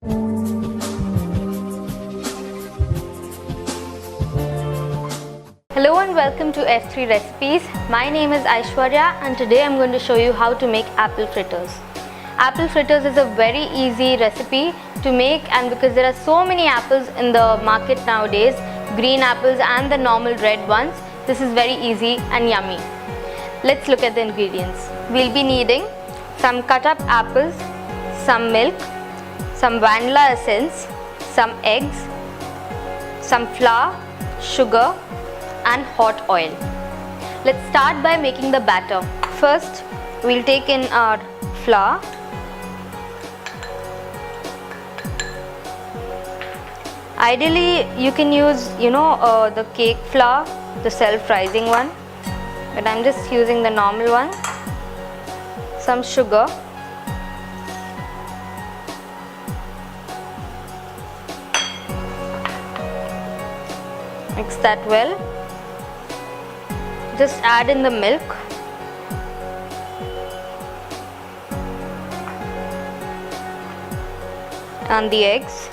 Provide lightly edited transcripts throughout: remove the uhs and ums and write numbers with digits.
Hello and welcome to F3 Recipes. My name is Aishwarya and today I'm going to show you how to make apple fritters. Apple fritters is a very easy recipe to make, and because there are so many apples in the market nowadays, green apples and the normal red ones, this is very easy and yummy. Let's look at the ingredients. We'll be needing some cut up apples, some milk, some vanilla essence, some eggs, some flour, sugar and hot oil. Let's start by making the batter. First, we'll take in our flour. Ideally, you can use, the cake flour, the self-rising one, but I'm just using the normal one. Some sugar, mix that well. Just add in the milk. And the eggs.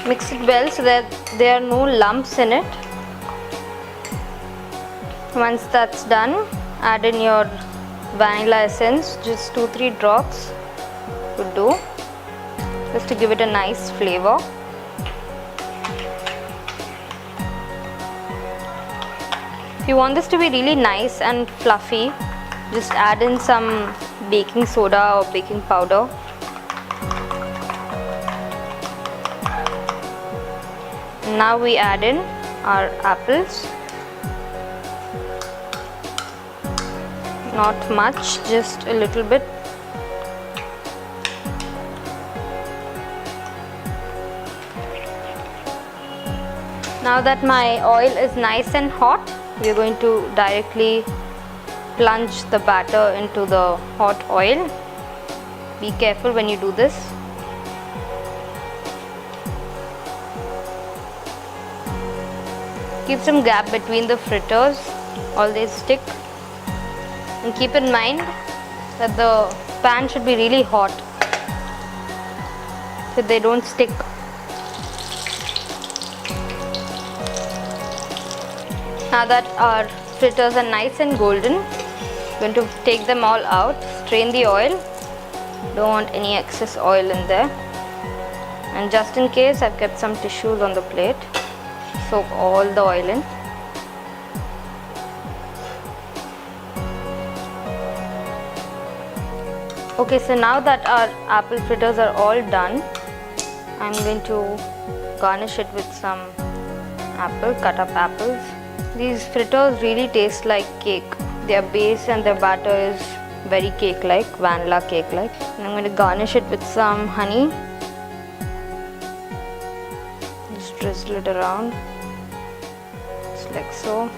Mix it well so that there are no lumps in it. Once that's done, add in your vanilla essence, just 2-3 drops would do, just to give it a nice flavor. If you want this to be really nice and fluffy, just add in some baking soda or baking powder. Now we add in our apples. Not much, just a little bit. Now that my oil is nice and hot, we are going to directly plunge the batter into the hot oil. Be careful when you do this. Keep some gap between the fritters or they stick. And keep in mind that the pan should be really hot so they don't stick. Now that our fritters are nice and golden, I'm going to take them all out, strain the oil. Don't want any excess oil in there. And just in case, I've kept some tissues on the plate. Soak all the oil in. Okay, so now that our apple fritters are all done, I'm going to garnish it with some cut up apples. These fritters really taste like cake. Their base and their batter is very cake-like, vanilla cake-like. And I'm going to garnish it with some honey. Just drizzle it around. Like so.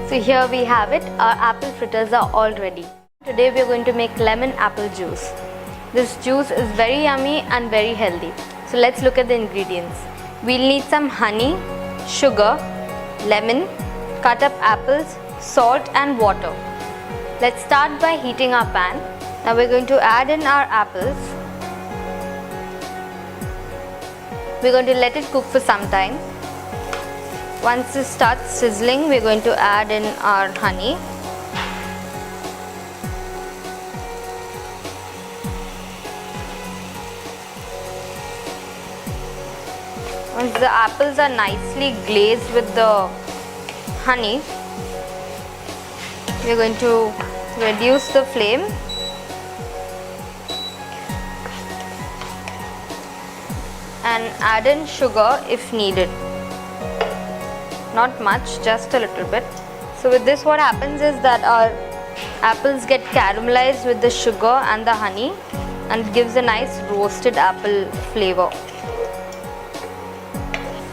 So here we have it, our apple fritters are all ready. Today we are going to make lemon apple juice. This juice is very yummy and very healthy. So let's look at the ingredients. We'll need some honey, sugar, lemon, cut up apples, salt and water. Let's start by heating our pan. Now we're going to add in our apples. We're going to let it cook for some time. Once it starts sizzling, we're going to add in our honey. Once the apples are nicely glazed with the honey, we're going to reduce the flame and add in sugar if needed. Not much, just a little bit. So with this, what happens is that our apples get caramelized with the sugar and the honey and it gives a nice roasted apple flavor.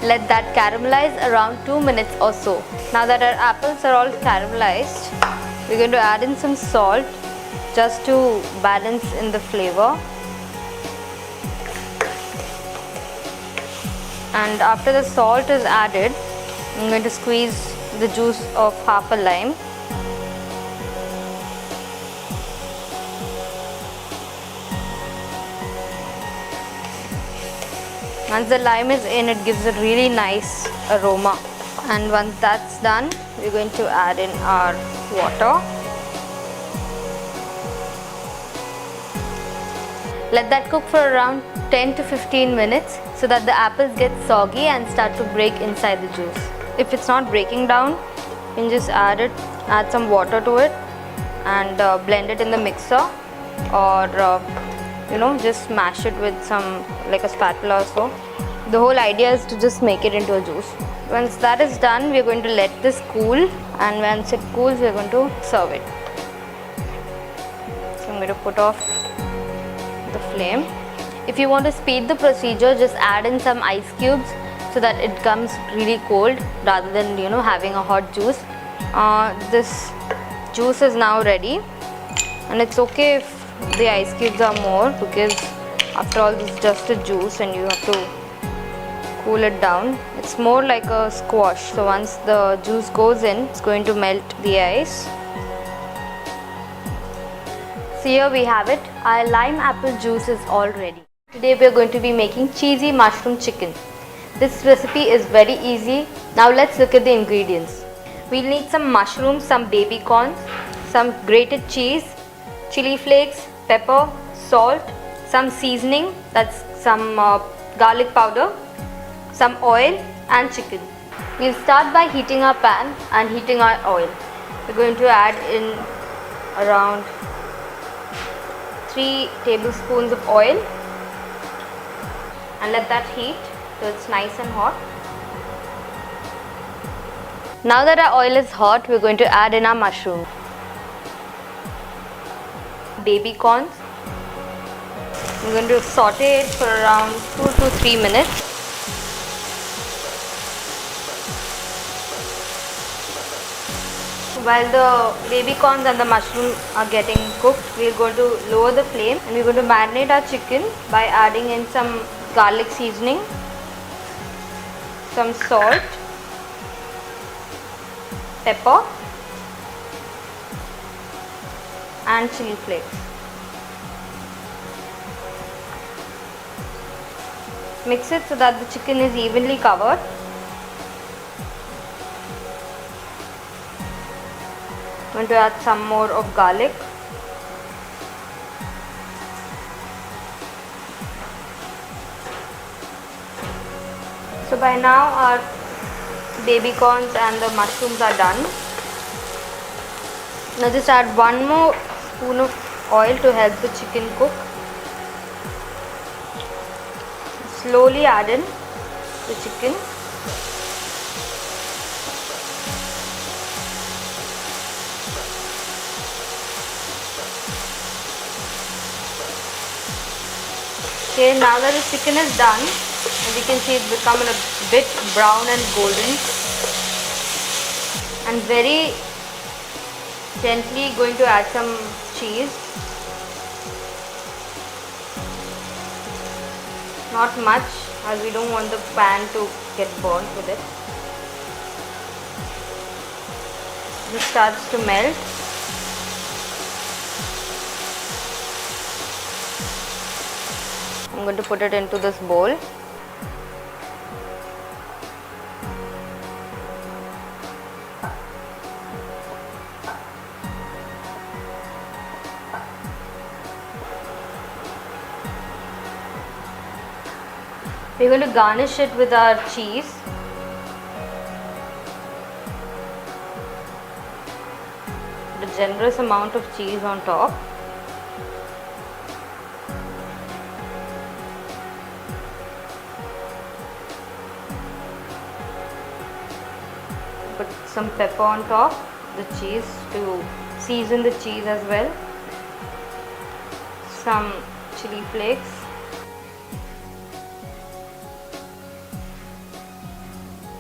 Let that caramelize around 2 minutes or so. Now that our apples are all caramelized, we're going to add in some salt just to balance in the flavor. And after the salt is added, I'm going to squeeze the juice of half a lime. Once the lime is in, it gives a really nice aroma. And once that's done, we're going to add in our water. Let that cook for around 10 to 15 minutes so that the apples get soggy and start to break inside the juice. If it's not breaking down, you can just add some water to it and blend it in the mixer, or just mash it with some, like a spatula or so. The whole idea is to just make it into a juice. Once that is done, we are going to let this cool, and once it cools, we are going to serve it. So I'm going to put off the flame. If you want to speed the procedure, just add in some ice cubes so that it comes really cold rather than having a hot juice. This juice is now ready, and it's okay if the ice cubes are more, because after all this is just a juice and you have to cool it down. It's more like a squash, so once the juice goes in, it's going to melt the ice. So here we have it. Our lime apple juice is all ready. Today we are going to be making cheesy mushroom chicken. This recipe is very easy. Now let's look at the ingredients. We'll need some mushrooms, some baby corns, some grated cheese, chili flakes, pepper, salt, some seasoning, that's some garlic powder, some oil and chicken. We'll start by heating our pan and heating our oil. We're going to add in around 3 tablespoons of oil and let that heat so it's nice and hot. Now that our oil is hot, we're going to add in our mushroom, baby corns. We're going to saute it for around 2 to 3 minutes. While the baby corns and the mushroom are getting cooked, we're going to lower the flame and we're going to marinate our chicken by adding in some garlic seasoning, some salt, pepper and chili flakes. Mix it so that the chicken is evenly covered. I'm going to add some more of garlic. So by now our baby corns and the mushrooms are done. Now just add 1 more spoon of oil to help the chicken cook. Slowly add in the chicken. Okay, now that the chicken is done, as you can see, it's become a bit brown and golden, and very gently going to add some cheese. Not much, as we don't want the pan to get burnt with it. This starts to melt. I'm going to put it into this bowl. We're going to garnish it with our cheese. Put a generous amount of cheese on top. Put some pepper on top, the cheese, to season the cheese as well. Some chili flakes.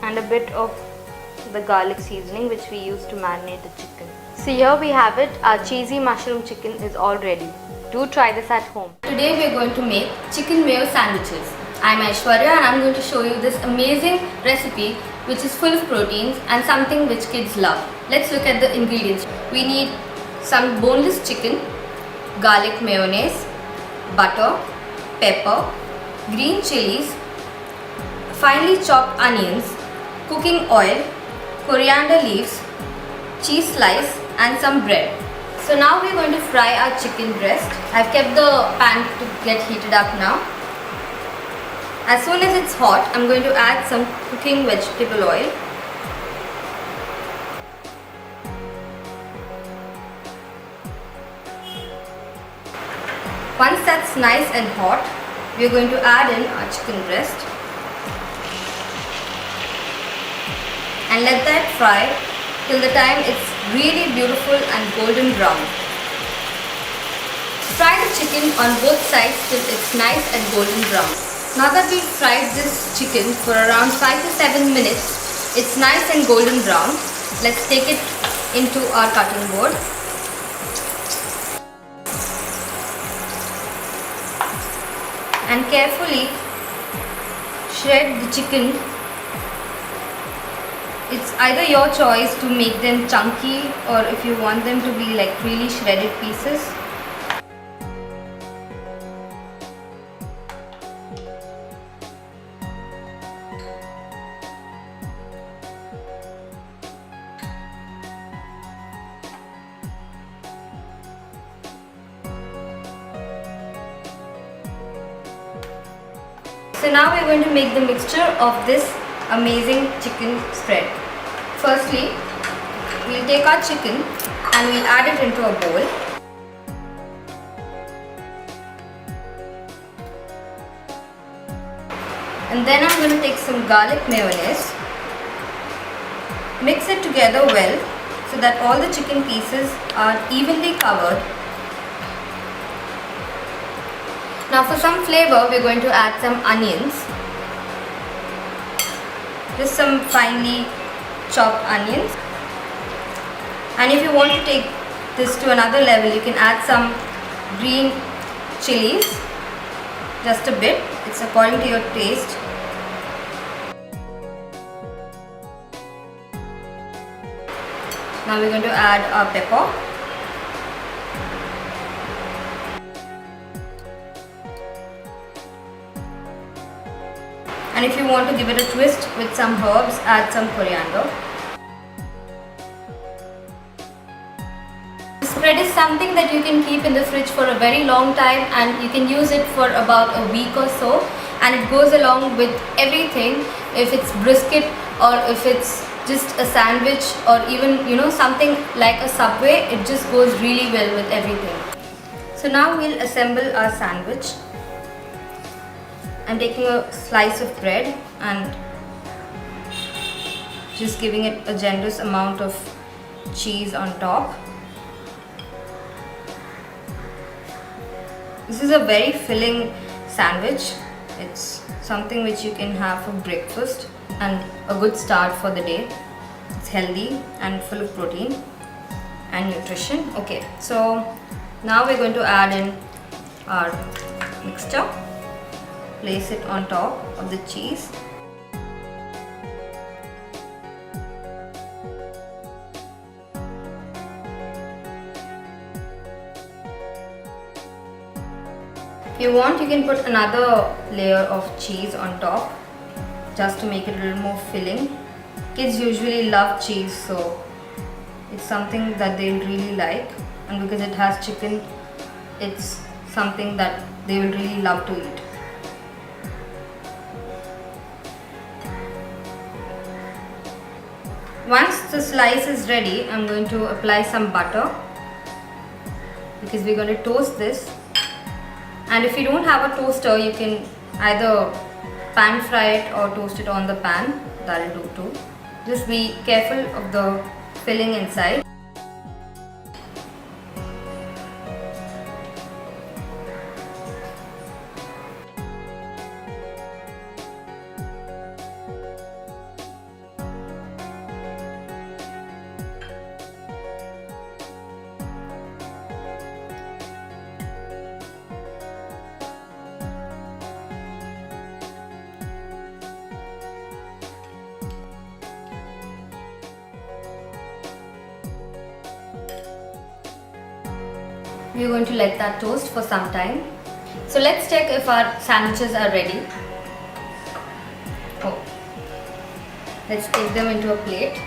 And a bit of the garlic seasoning which we use to marinate the chicken. So here we have it, our cheesy mushroom chicken is all ready. Do try this at home. Today we are going to make chicken mayo sandwiches. I'm Aishwarya and I'm going to show you this amazing recipe which is full of proteins and something which kids love. Let's look at the ingredients. We need some boneless chicken, garlic mayonnaise, butter, pepper, green chilies, finely chopped onions, cooking oil, coriander leaves, cheese slice and some bread. So now we're going to fry our chicken breast. I've kept the pan to get heated up now. As soon as it's hot, I'm going to add some cooking vegetable oil. Once that's nice and hot, we're going to add in our chicken breast and let that fry till the time it's really beautiful and golden brown. Fry the chicken on both sides till it's nice and golden brown. Now that we've fried this chicken for around 5 to 7 minutes, it's nice and golden brown. Let's take it into our cutting board. And carefully shred the chicken. It's either your choice to make them chunky or if you want them to be like really shredded pieces. So now we're going to make the mixture of this amazing chicken spread. Firstly, we'll take our chicken and we'll add it into a bowl. And then I'm going to take some garlic mayonnaise, mix it together well so that all the chicken pieces are evenly covered. Now for some flavor, we're going to add some onions. Just some finely chopped onions. And if you want to take this to another level, you can add some green chilies. Just a bit. It's according to your taste. Now we're going to add our pepper. And if you want to give it a twist with some herbs, add some coriander. This spread is something that you can keep in the fridge for a very long time and you can use it for about a week or so, and it goes along with everything. If it's brisket or if it's just a sandwich or even something like a Subway, it just goes really well with everything. So now we'll assemble our sandwich. I'm taking a slice of bread and just giving it a generous amount of cheese on top. This is a very filling sandwich. It's something which you can have for breakfast and a good start for the day. It's healthy and full of protein and nutrition. Okay, so now we're going to add in our mixture. Place it on top of the cheese. If you want, you can put another layer of cheese on top just to make it a little more filling. Kids usually love cheese, so it's something that they'll really like, and because it has chicken, it's something that they will really love to eat. Once the slice is ready, I'm going to apply some butter because we're going to toast this. And if you don't have a toaster, you can either pan fry it or toast it on the pan. That'll do too. Just be careful of the filling inside. we're going to let that toast for some time. So let's check if our sandwiches are ready. Oh. Let's take them into a plate.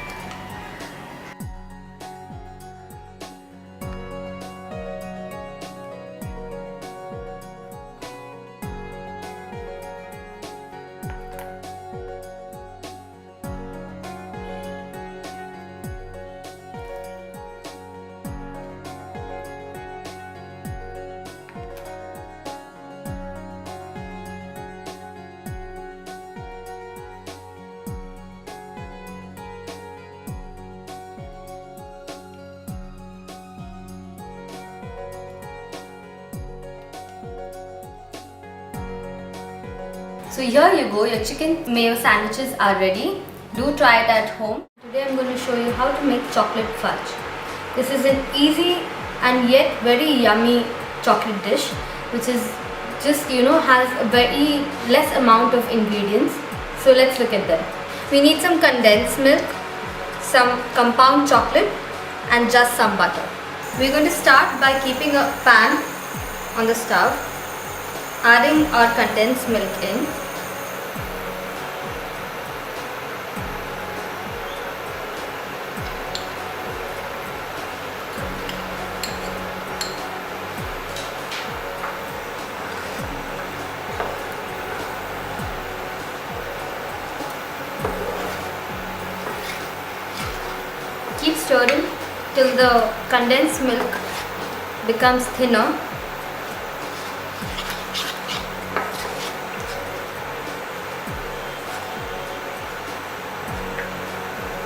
So here you go, your chicken mayo sandwiches are ready. Do try it at home. Today I'm going to show you how to make chocolate fudge. This is an easy and yet very yummy chocolate dish, which is just, has a very less amount of ingredients. So let's look at them. We need some condensed milk, some compound chocolate and just some butter. We're going to start by keeping a pan on the stove, adding our condensed milk in. Keep stirring till the condensed milk becomes thinner.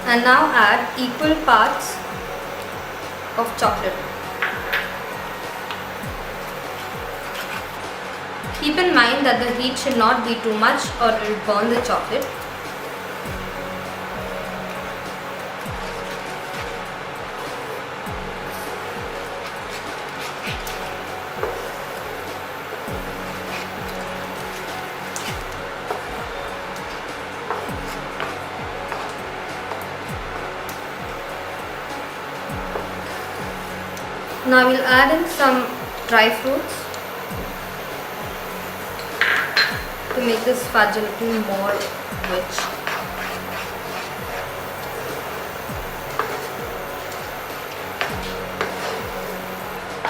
And now add equal parts of chocolate. Keep in mind that the heat should not be too much or it will burn the chocolate. Now we'll add in some dry fruits to make this fudge a little more rich.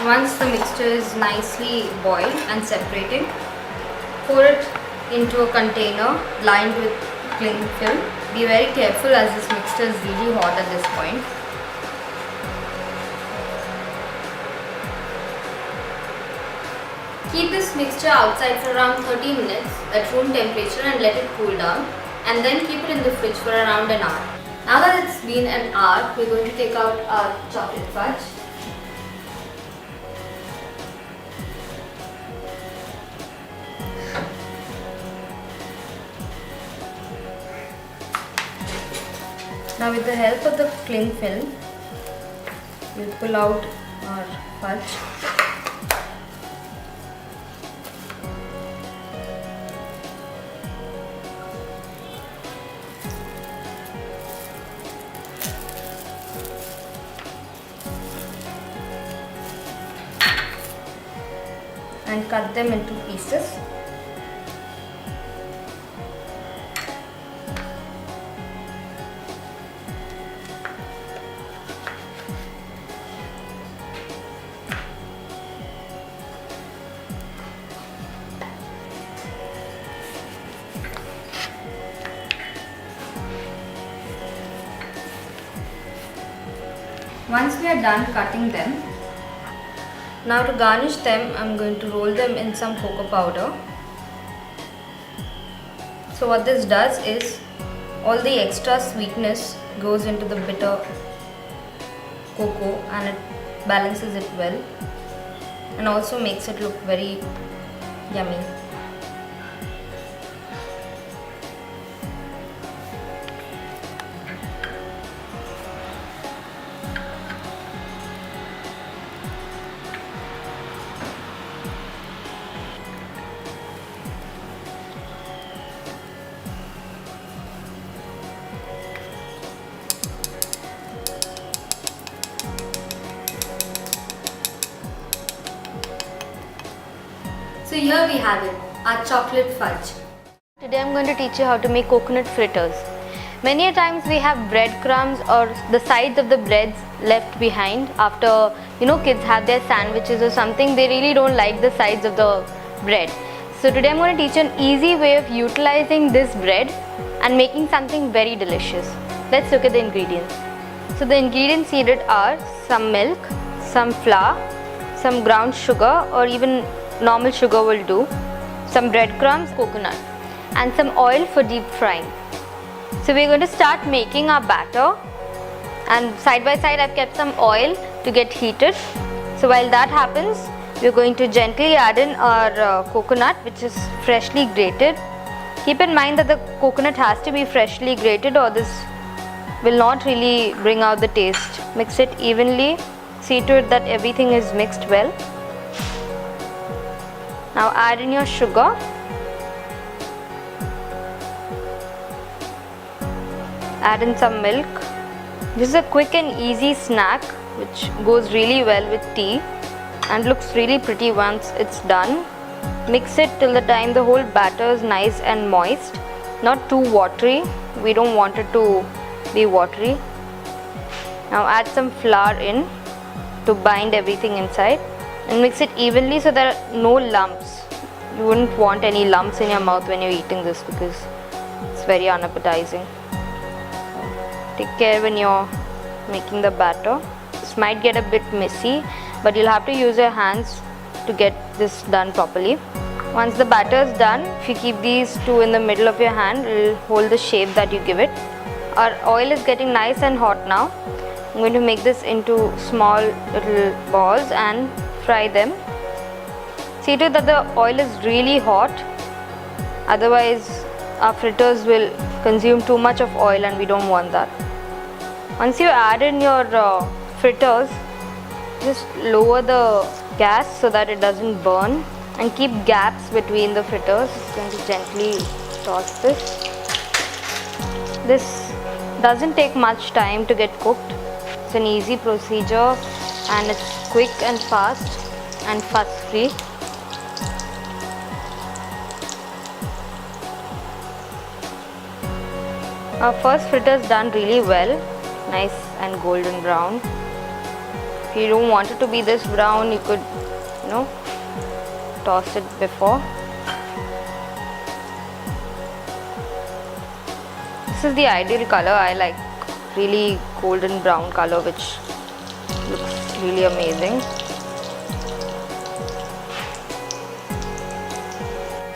Once the mixture is nicely boiled and separating, pour it into a container lined with cling film. Be very careful as this mixture is really hot at this point. Keep this mixture outside for around 30 minutes at room temperature and let it cool down, and then keep it in the fridge for around an hour. Now that it's been an hour, we're going to take out our chocolate fudge. Now with the help of the cling film, we'll pull out our fudge. And cut them into pieces. Once we are done cutting them, now to garnish them, I'm going to roll them in some cocoa powder. So what this does is, all the extra sweetness goes into the bitter cocoa and it balances it well and also makes it look very yummy. So here we have it, our chocolate fudge. Today I'm going to teach you how to make coconut fritters. Many a times we have breadcrumbs or the sides of the breads left behind after kids have their sandwiches or something. They really don't like the sides of the bread. So today I'm going to teach you an easy way of utilizing this bread and making something very delicious. Let's look at the ingredients. So the ingredients needed are some milk, some flour, some ground sugar or even normal sugar will do, some breadcrumbs, coconut, and some oil for deep frying. So we're going to start making our batter, and side by side I've kept some oil to get heated. So while that happens, we're going to gently add in our coconut, which is freshly grated. Keep in mind that the coconut has to be freshly grated or this will not really bring out the taste. Mix it evenly, see to it that everything is mixed well. Now add in your sugar. Add in some milk. This is a quick and easy snack which goes really well with tea and looks really pretty once it's done. Mix it till the time the whole batter is nice and moist, not too watery. We don't want it to be watery. Now add some flour in to bind everything inside and mix it evenly so there are no lumps. You wouldn't want any lumps in your mouth when you're eating this because it's very unappetizing. Take care when you're making the batter. This might get a bit messy, but you'll have to use your hands to get this done properly. Once the batter is done, if you keep these two in the middle of your hand, it will hold the shape that you give it. Our oil is getting nice and hot now. I'm going to make this into small little balls and fry them. See to it that the oil is really hot, otherwise our fritters will consume too much of oil and we don't want that. Once you add in your fritters, just lower the gas so that it doesn't burn and keep gaps between the fritters. I'm going to gently toss this. This doesn't take much time to get cooked. It's an easy procedure and it's quick and fast and fuss free. Our first fritter is done really well, nice and golden brown. If you don't want it to be this brown, you could, toss it before. This is the ideal color. I like really golden brown color, which looks really amazing.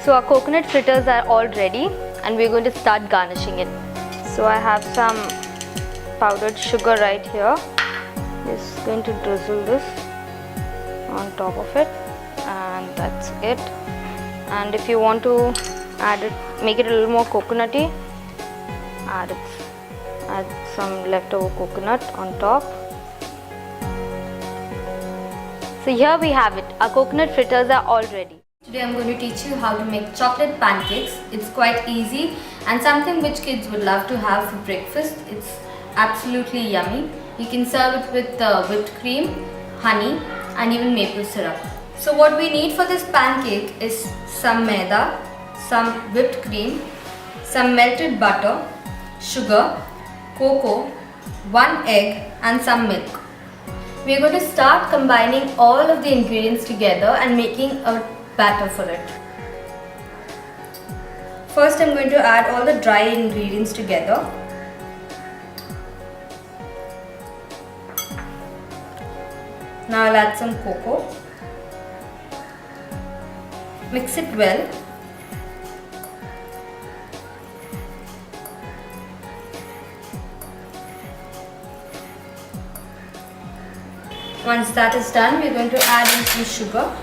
So our coconut fritters are all ready and we're going to start garnishing it. So I have some powdered sugar right here. Just going to drizzle this on top of it and that's it. And if you want to add it, make it a little more coconutty, add some leftover coconut on top. So here we have it. Our coconut fritters are all ready. Today I'm going to teach you how to make chocolate pancakes. It's quite easy and something which kids would love to have for breakfast. It's absolutely yummy. You can serve it with whipped cream, honey and even maple syrup. So what we need for this pancake is some maida, some whipped cream, some melted butter, sugar, cocoa, 1 egg and some milk. We are going to start combining all of the ingredients together and making a batter for it. First I'm going to add all the dry ingredients together. Now I'll add some cocoa. Mix it well. Once that is done, we're going to add in some sugar.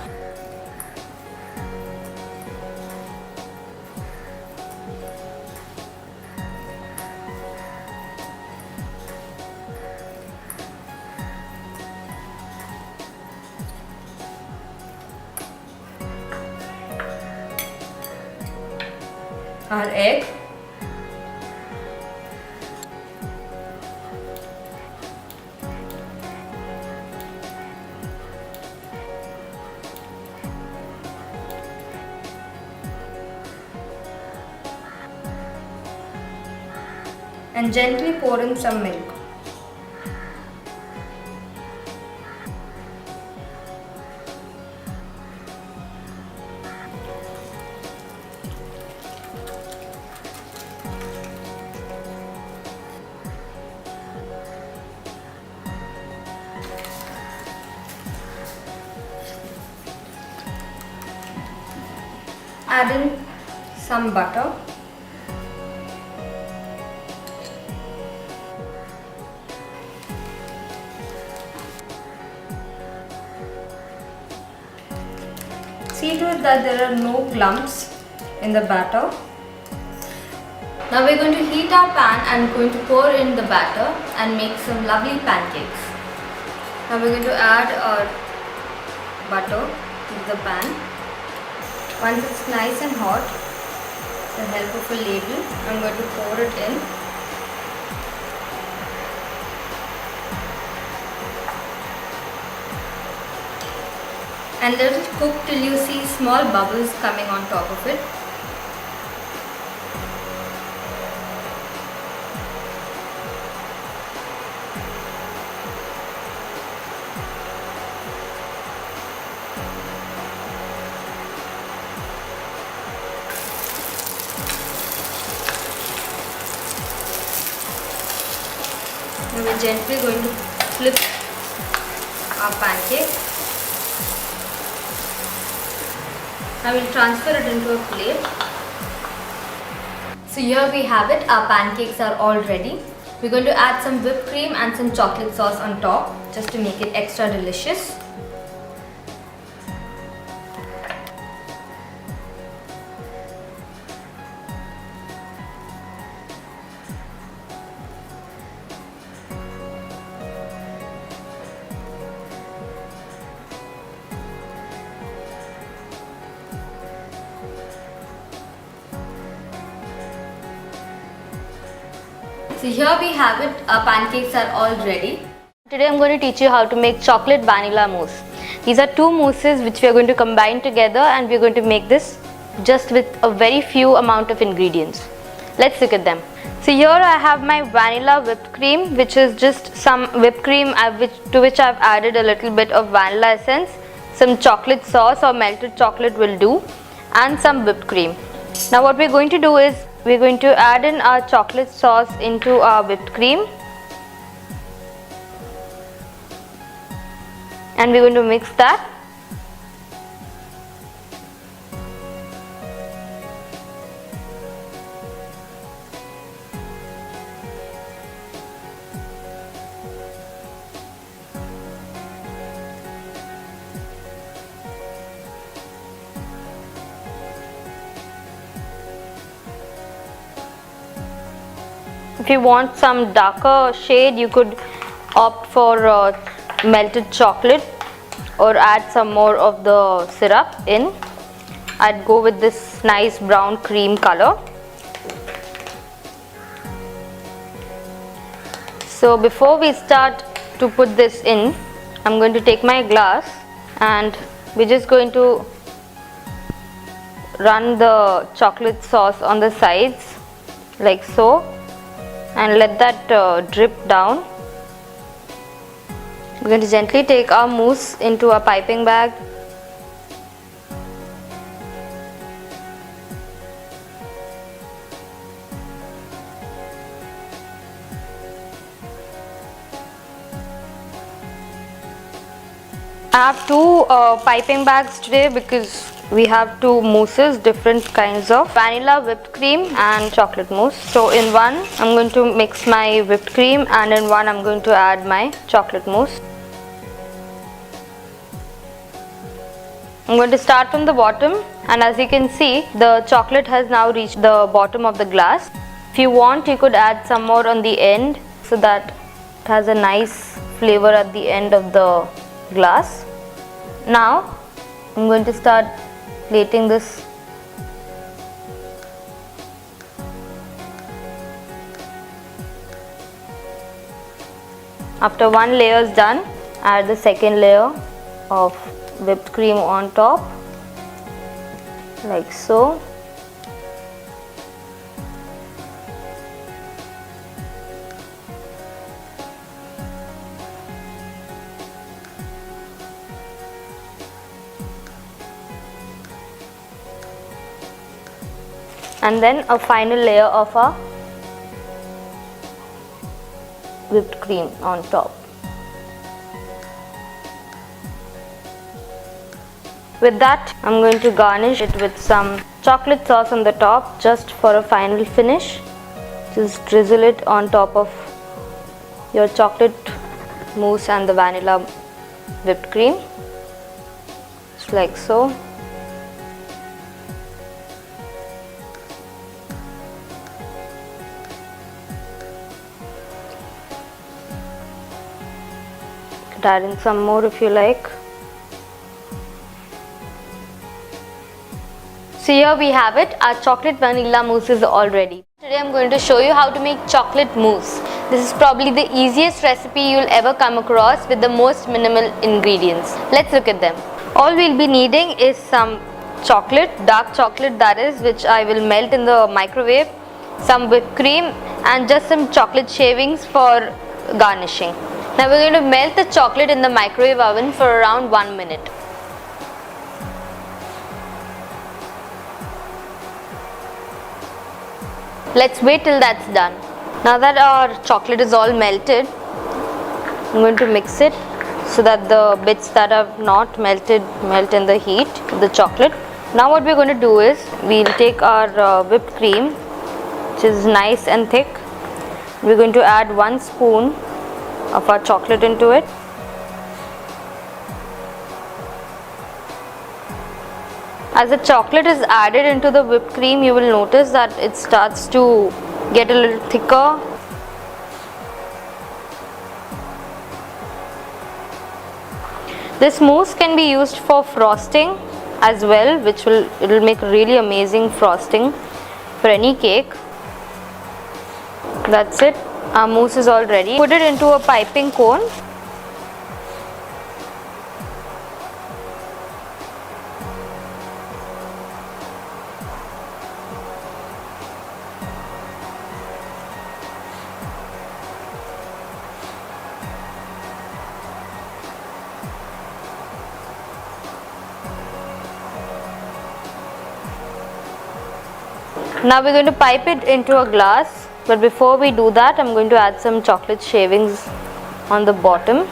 Our egg, and gently pour in some milk. Add in some butter. See to it that there are no clumps in the batter. Now we're going to heat our pan and going to pour in the batter and make some lovely pancakes. Now we're going to add our butter to the pan. Once it's nice and hot, with the help of a ladle, I'm going to pour it in. And let it cook till you see small bubbles coming on top of it. Now we're gently going to flip our pancake. I will transfer it into a plate. So here we have it, our pancakes are all ready. We're going to add some whipped cream and some chocolate sauce on top just to make it extra delicious. So here we have it, our pancakes are all ready. Today I'm going to teach you how to make chocolate vanilla mousse. These are two mousses which we are going to combine together, and we are going to make this just with a very few amount of ingredients. Let's look at them. So here I have my vanilla whipped cream, which is just some whipped cream to which I've added a little bit of vanilla essence, some chocolate sauce or melted chocolate will do, and some whipped cream. Now what we're going to do is we're going to add in our chocolate sauce into our whipped cream, and we're going to mix that. If you want some darker shade, you could opt for melted chocolate or add some more of the syrup in. I'd go with this nice brown cream color. So before we start to put this in, I'm going to take my glass and we're just going to run the chocolate sauce on the sides like so, and let that drip down. We're going to gently take our mousse into a piping bag. I have two piping bags today because we have two mousses, different kinds of vanilla whipped cream and chocolate mousse. So in one I'm going to mix my whipped cream, and in one I'm going to add my chocolate mousse. I'm going to start from the bottom, and as you can see, the chocolate has now reached the bottom of the glass. If you want, you could add some more on the end so that it has a nice flavor at the end of the glass. Now I'm going to start plating this. After one layer is done, add the second layer of whipped cream on top like so. and then a final layer of our whipped cream on top. With that, I'm going to garnish it with some chocolate sauce on the top just for a final finish. Just drizzle it on top of your chocolate mousse and the vanilla whipped cream, just like so. You could add in some more if you like. So here we have it, our chocolate vanilla mousse is all ready. Today I'm going to show you how to make chocolate mousse. This is probably the easiest recipe you'll ever come across with the most minimal ingredients. Let's look at them. All we'll be needing is some chocolate, dark chocolate that is, which I will melt in the microwave, some whipped cream and just some chocolate shavings for garnishing. Now we're going to melt the chocolate in the microwave oven for around 1 minute. Let's wait till that's done. Now that our chocolate is all melted, I'm going to mix it so that the bits that have not melted melt in the heat of the chocolate. Now what we're going to do is we'll take our whipped cream, which is nice and thick. We're going to add 1 spoon of our chocolate into it. As the chocolate is added into the whipped cream, you will notice that it starts to get a little thicker. This mousse can be used for frosting as well, which will make really amazing frosting for any cake. That's it. Our mousse is all ready. Put it into a piping cone. Now we're going to pipe it into a glass, but before we do that, I'm going to add some chocolate shavings on the bottom.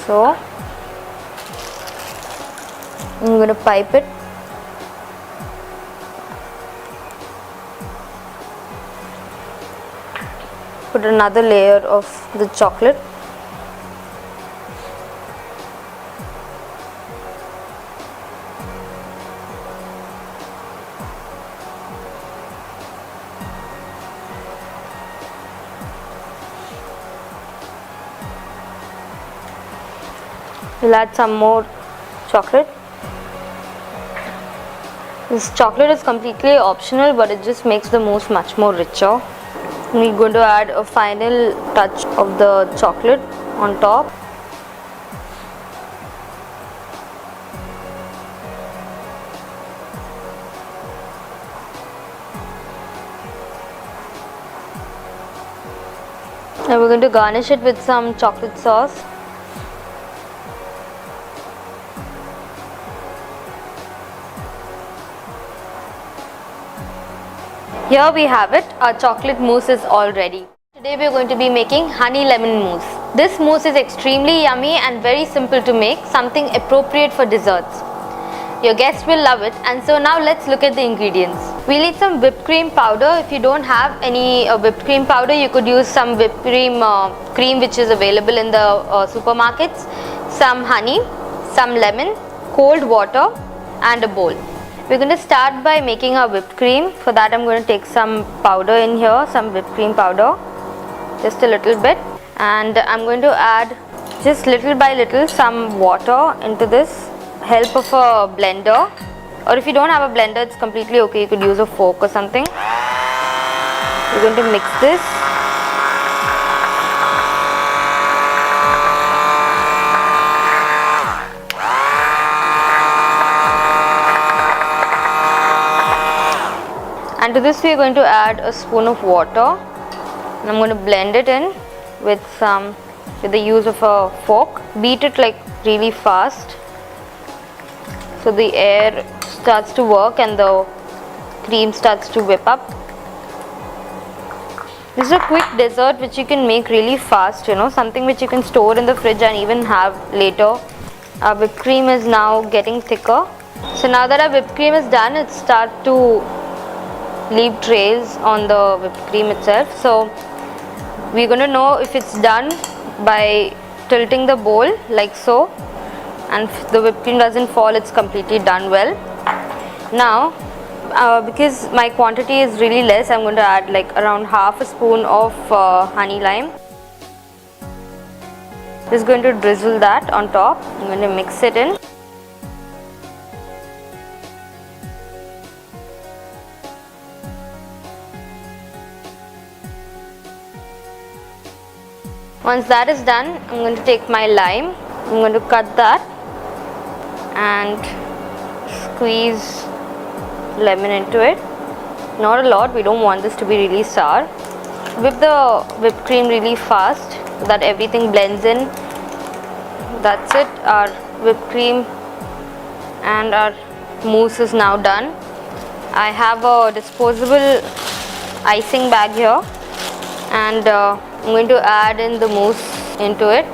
So I'm going to pipe it. Put another layer of the chocolate. We'll add some more chocolate. This chocolate is completely optional, but it just makes the mousse much more richer. We're going to add a final touch of the chocolate on top. Now we're going to garnish it with some chocolate sauce. Here we have it, our chocolate mousse is all ready. Today we are going to be making honey lemon mousse. This mousse is extremely yummy and very simple to make, something appropriate for desserts. Your guests will love it, and so now let's look at the ingredients. We'll need some whipped cream powder. If you don't have any whipped cream powder, you could use some whipped cream which is available in the supermarkets, some honey, some lemon, cold water and a bowl. We're going to start by making our whipped cream. For that I'm going to take some powder in here, some whipped cream powder, just a little bit, and I'm going to add just little by little some water into this, help of a blender, or if you don't have a blender it's completely okay, you could use a fork or something. We're going to mix this. And to this we are going to add a spoon of water, and I'm going to blend it in with the use of a fork. Beat it like really fast. so the air starts to work and the cream starts to whip up. This is a quick dessert which you can make really fast, you know, something which you can store in the fridge and even have later. Our whipped cream is now getting thicker. So now that our whipped cream is done, it starts to leave trails on the whipped cream itself. So we're going to know if it's done by tilting the bowl like so, and if the whipped cream doesn't fall, it's completely done well. Now because my quantity is really less, I'm going to add like around half a spoon of honey lime. Just going to drizzle that on top. I'm going to mix it in. Once that is done, I'm going to take my lime. I'm going to cut that and squeeze lemon into it. Not a lot, we don't want this to be really sour. Whip the whipped cream really fast so that everything blends in. That's it, our whipped cream and our mousse is now done. I have a disposable icing bag here, and I'm going to add in the mousse into it.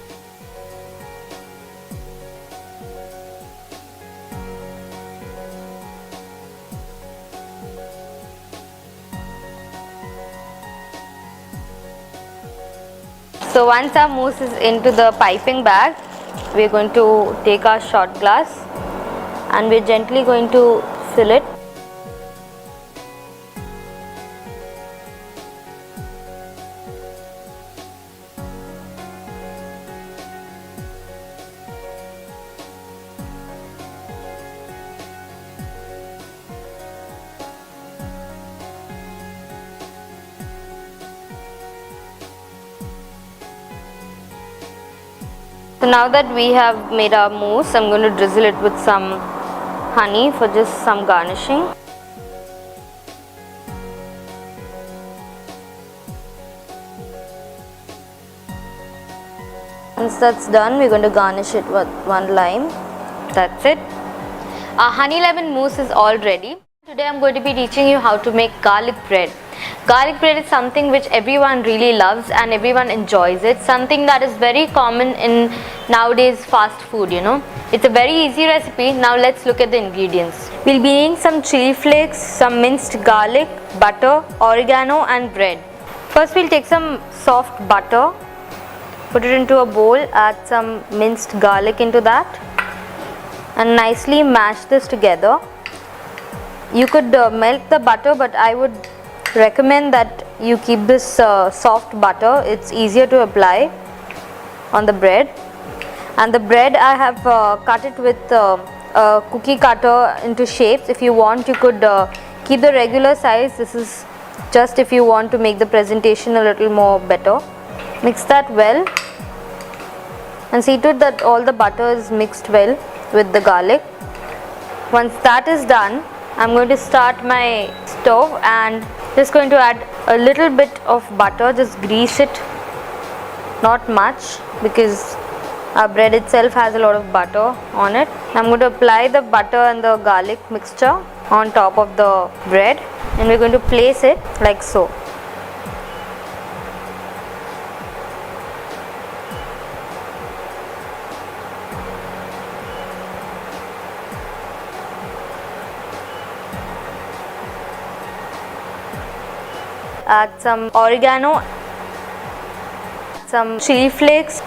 So once our mousse is into the piping bag, we are going to take our shot glass and we are gently going to fill it. So now that we have made our mousse, I'm going to drizzle it with some honey for just some garnishing. Once that's done, we're going to garnish it with one lime. That's it. Our honey lemon mousse is all ready. Today I'm going to be teaching you how to make garlic bread. Garlic bread is something which everyone really loves and everyone enjoys it. Something that is very common in nowadays fast food, you know. It's a very easy recipe. Now let's look at the ingredients. We'll be needing some chili flakes, some minced garlic, butter, oregano and bread. First we'll take some soft butter, put it into a bowl, add some minced garlic into that and nicely mash this together. You could melt the butter, but I would recommend that you keep this soft butter. It's easier to apply on the bread. And the bread, I have cut it with a cookie cutter into shapes. If you want, you could keep the regular size. This is just if you want to make the presentation a little more better. Mix that well and see to it that all the butter is mixed well with the garlic. Once that is done, I'm going to start my stove and just going to add a little bit of butter. Just grease it, not much, because our bread itself has a lot of butter on it. I'm going to apply the butter and the garlic mixture on top of the bread and we're going to place it like so. Add some oregano, some chili flakes,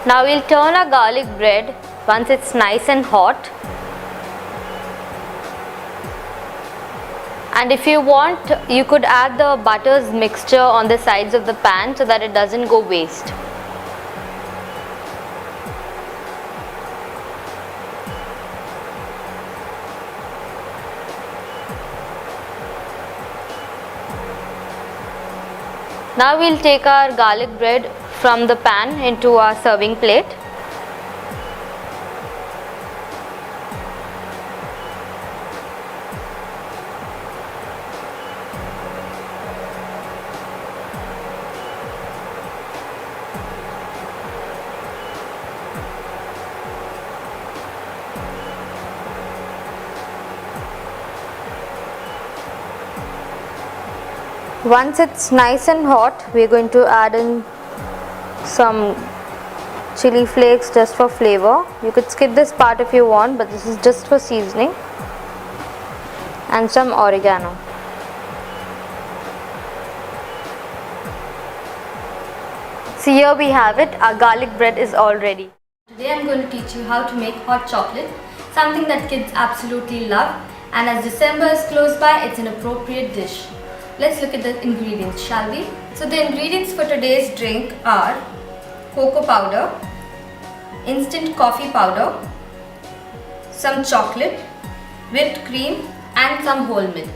Now we'll turn our garlic bread once it's nice and hot. And if you want, you could add the butter's mixture on the sides of the pan so that it doesn't go waste. Now we'll take our garlic bread from the pan into our serving plate. Once it's nice and hot, we're going to add in some chili flakes just for flavor. You could skip this part if you want, but this is just for seasoning. And some oregano. So here we have it, our garlic bread is all ready. Today I'm going to teach you how to make hot chocolate, something that kids absolutely love, and as December is close by, it's an appropriate dish. Let's look at the ingredients, shall we? So the ingredients for today's drink are cocoa powder, instant coffee powder, some chocolate, whipped cream and some whole milk.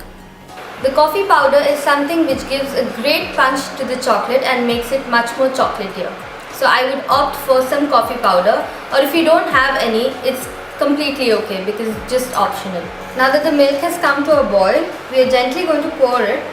The coffee powder is something which gives a great punch to the chocolate and makes it much more chocolatier. So I would opt for some coffee powder, or if you don't have any, it's completely okay because it's just optional. Now that the milk has come to a boil, we are gently going to pour it.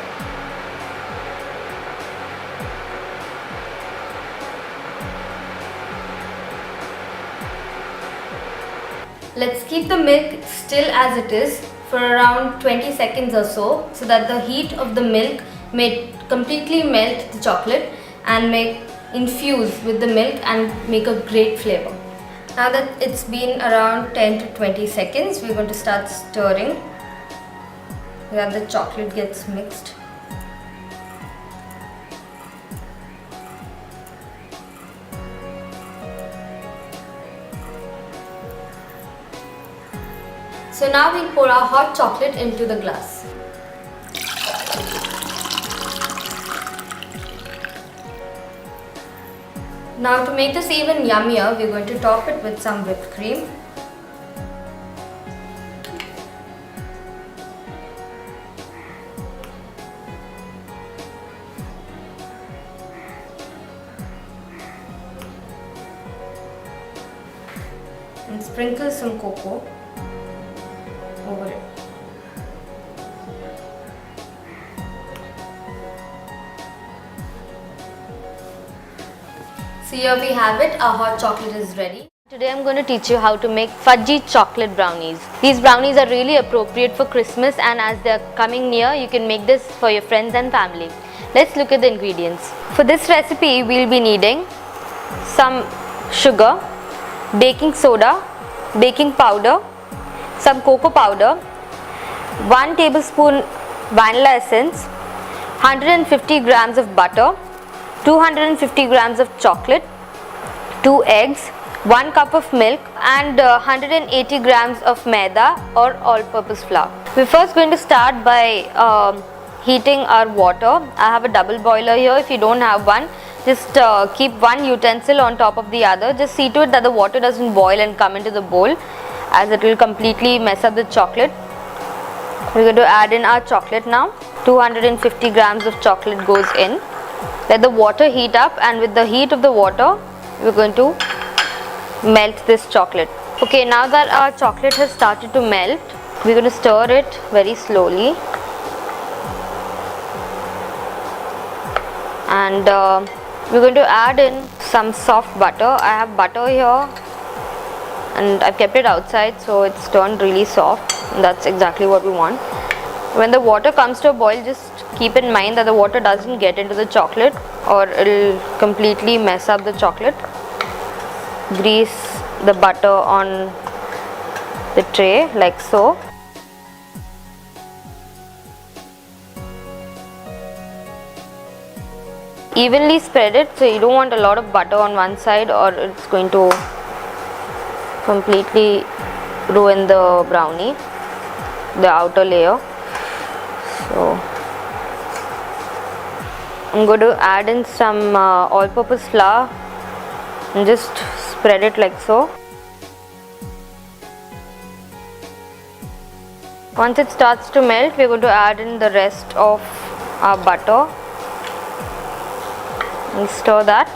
Let's keep the milk still as it is for around 20 seconds or so that the heat of the milk may completely melt the chocolate and make infuse with the milk and make a great flavor. Now that it's been around 10 to 20 seconds, we're going to start stirring so that the chocolate gets mixed. So now we'll pour our hot chocolate into the glass. Now to make this even yummier, we're going to top it with some whipped cream. And sprinkle some cocoa over it. So here we have it, our hot chocolate is ready. Today I'm going to teach you how to make fudgy chocolate brownies. These brownies are really appropriate for Christmas, and as they are coming near, you can make this for your friends and family. Let's look at the ingredients. For this recipe, we'll be needing some sugar, baking soda, baking powder, some cocoa powder, 1 tablespoon vanilla essence, 150 grams of butter, 250 grams of chocolate, 2 eggs, 1 cup of milk and 180 grams of maida or all-purpose flour. We're first going to start by heating our water. I have a double boiler here. If you don't have one, just keep one utensil on top of the other. Just see to it that the water doesn't boil and come into the bowl, as it will completely mess up the chocolate. We're going to add in our chocolate now. 250 grams of chocolate goes in. Let the water heat up, and with the heat of the water, we're going to melt this chocolate. Okay, now that our chocolate has started to melt, we're going to stir it very slowly. And we're going to add in some soft butter. I have butter here and I've kept it outside, so it's turned really soft. And that's exactly what we want. When the water comes to a boil, just keep in mind that the water doesn't get into the chocolate or it'll completely mess up the chocolate. Grease the butter on the tray like so. Evenly spread it, so you don't want a lot of butter on one side or it's going to completely ruin the brownie, the outer layer. So I'm going to add in some all-purpose flour and just spread it like so. Once it starts to melt, we're going to add in the rest of our butter. and stir that.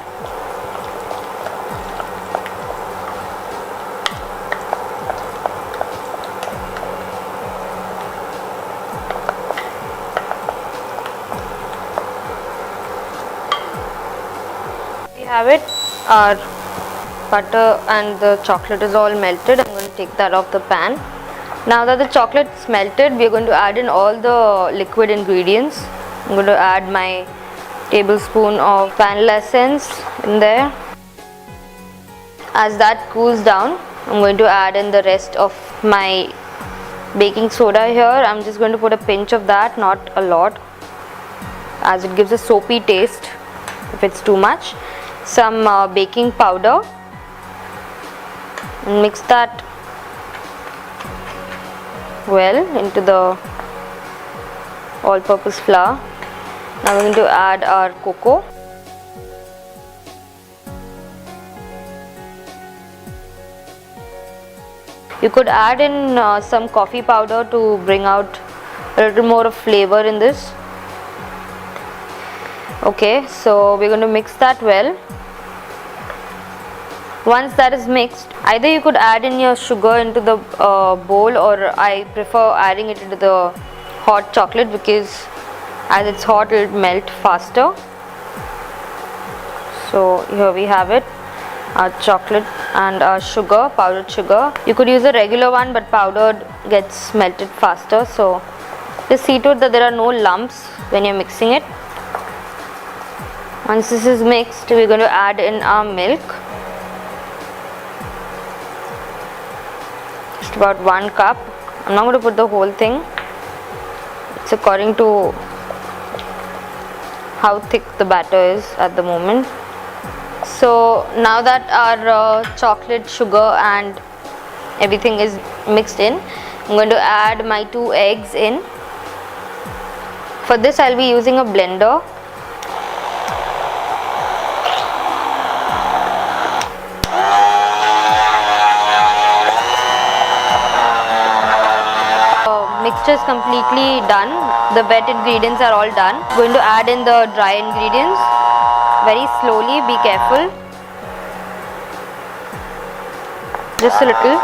We have it. Our butter and the chocolate is all melted. I'm going to take that off the pan. Now that the chocolate is melted, we are going to add in all the liquid ingredients. I'm going to add my tablespoon of vanilla essence in there. As that cools down, I'm going to add in the rest of my baking soda here. I'm just going to put a pinch of that, not a lot, as it gives a soapy taste if it's too much. Some baking powder, and mix that well into the all-purpose flour. Now we're going to add our cocoa. You could add in some coffee powder to bring out a little more of flavor in this. Okay, so we're going to mix that well. Once that is mixed, either you could add in your sugar into the bowl, or I prefer adding it into the hot chocolate because as it's hot it will melt faster. So here we have it, our chocolate and our sugar, powdered sugar. You could use a regular one, but powdered gets melted faster. So just see to it that there are no lumps when you're mixing it. Once this is mixed, we're going to add in our milk. Just about 1 cup. I'm not going to put the whole thing. It's according to how thick the batter is at the moment. So now that our chocolate, sugar and everything is mixed in, I'm going to add my 2 eggs in. For this I'll be using a blender. Mixture is completely done. The wet ingredients are all done. Going to add in the dry ingredients very slowly. Be careful. Just a little.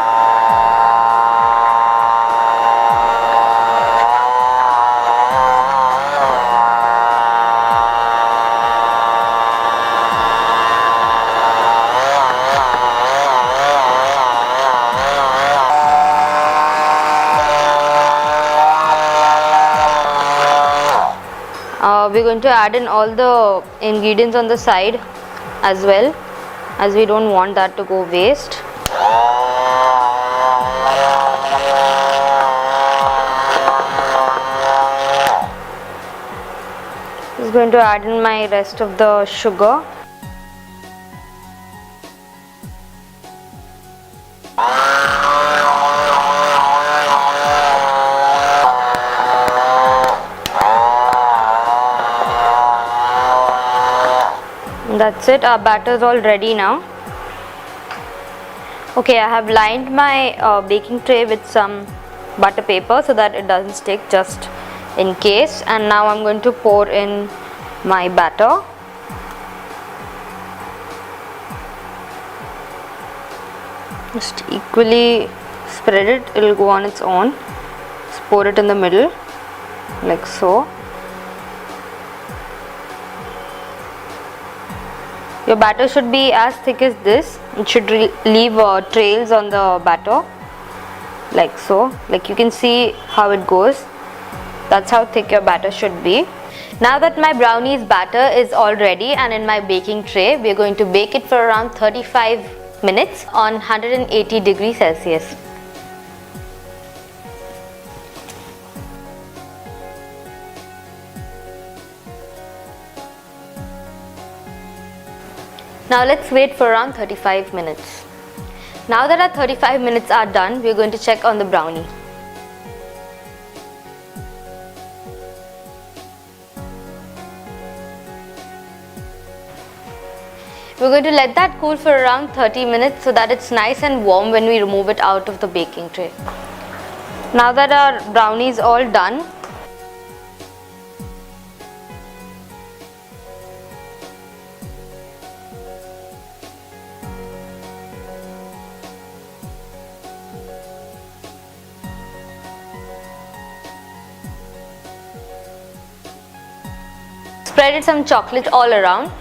We're going to add in all the ingredients on the side as well, as we don't want that to go waste. Just going to add in my rest of the sugar. That's it, our batter is all ready now. Okay, I have lined my baking tray with some butter paper so that it doesn't stick, just in case. And now I'm going to pour in my batter. Just equally spread it, it will go on its own. Just pour it in the middle like so. Your batter should be as thick as this. It should leave trails on the batter like so. Like you can see how it goes. That's how thick your batter should be. Now that my brownies batter is all ready and in my baking tray, we are going to bake it for around 35 minutes on 180 degrees Celsius. Now let's wait for around 35 minutes. Now that our 35 minutes are done, we are going to check on the brownie. We're going to let that cool for around 30 minutes so that it's nice and warm when we remove it out of the baking tray. Now that our brownie is all done, spread some chocolate all around.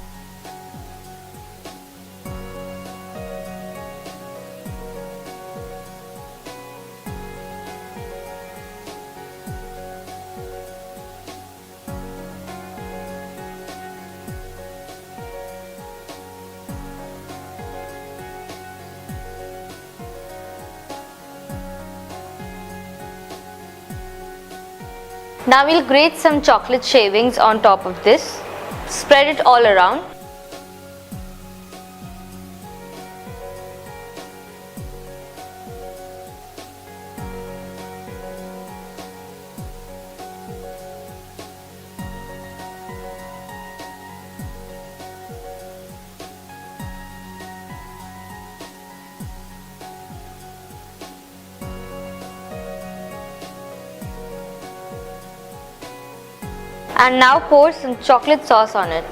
Now we'll grate some chocolate shavings on top of this. Spread it all around. And now pour some chocolate sauce on it.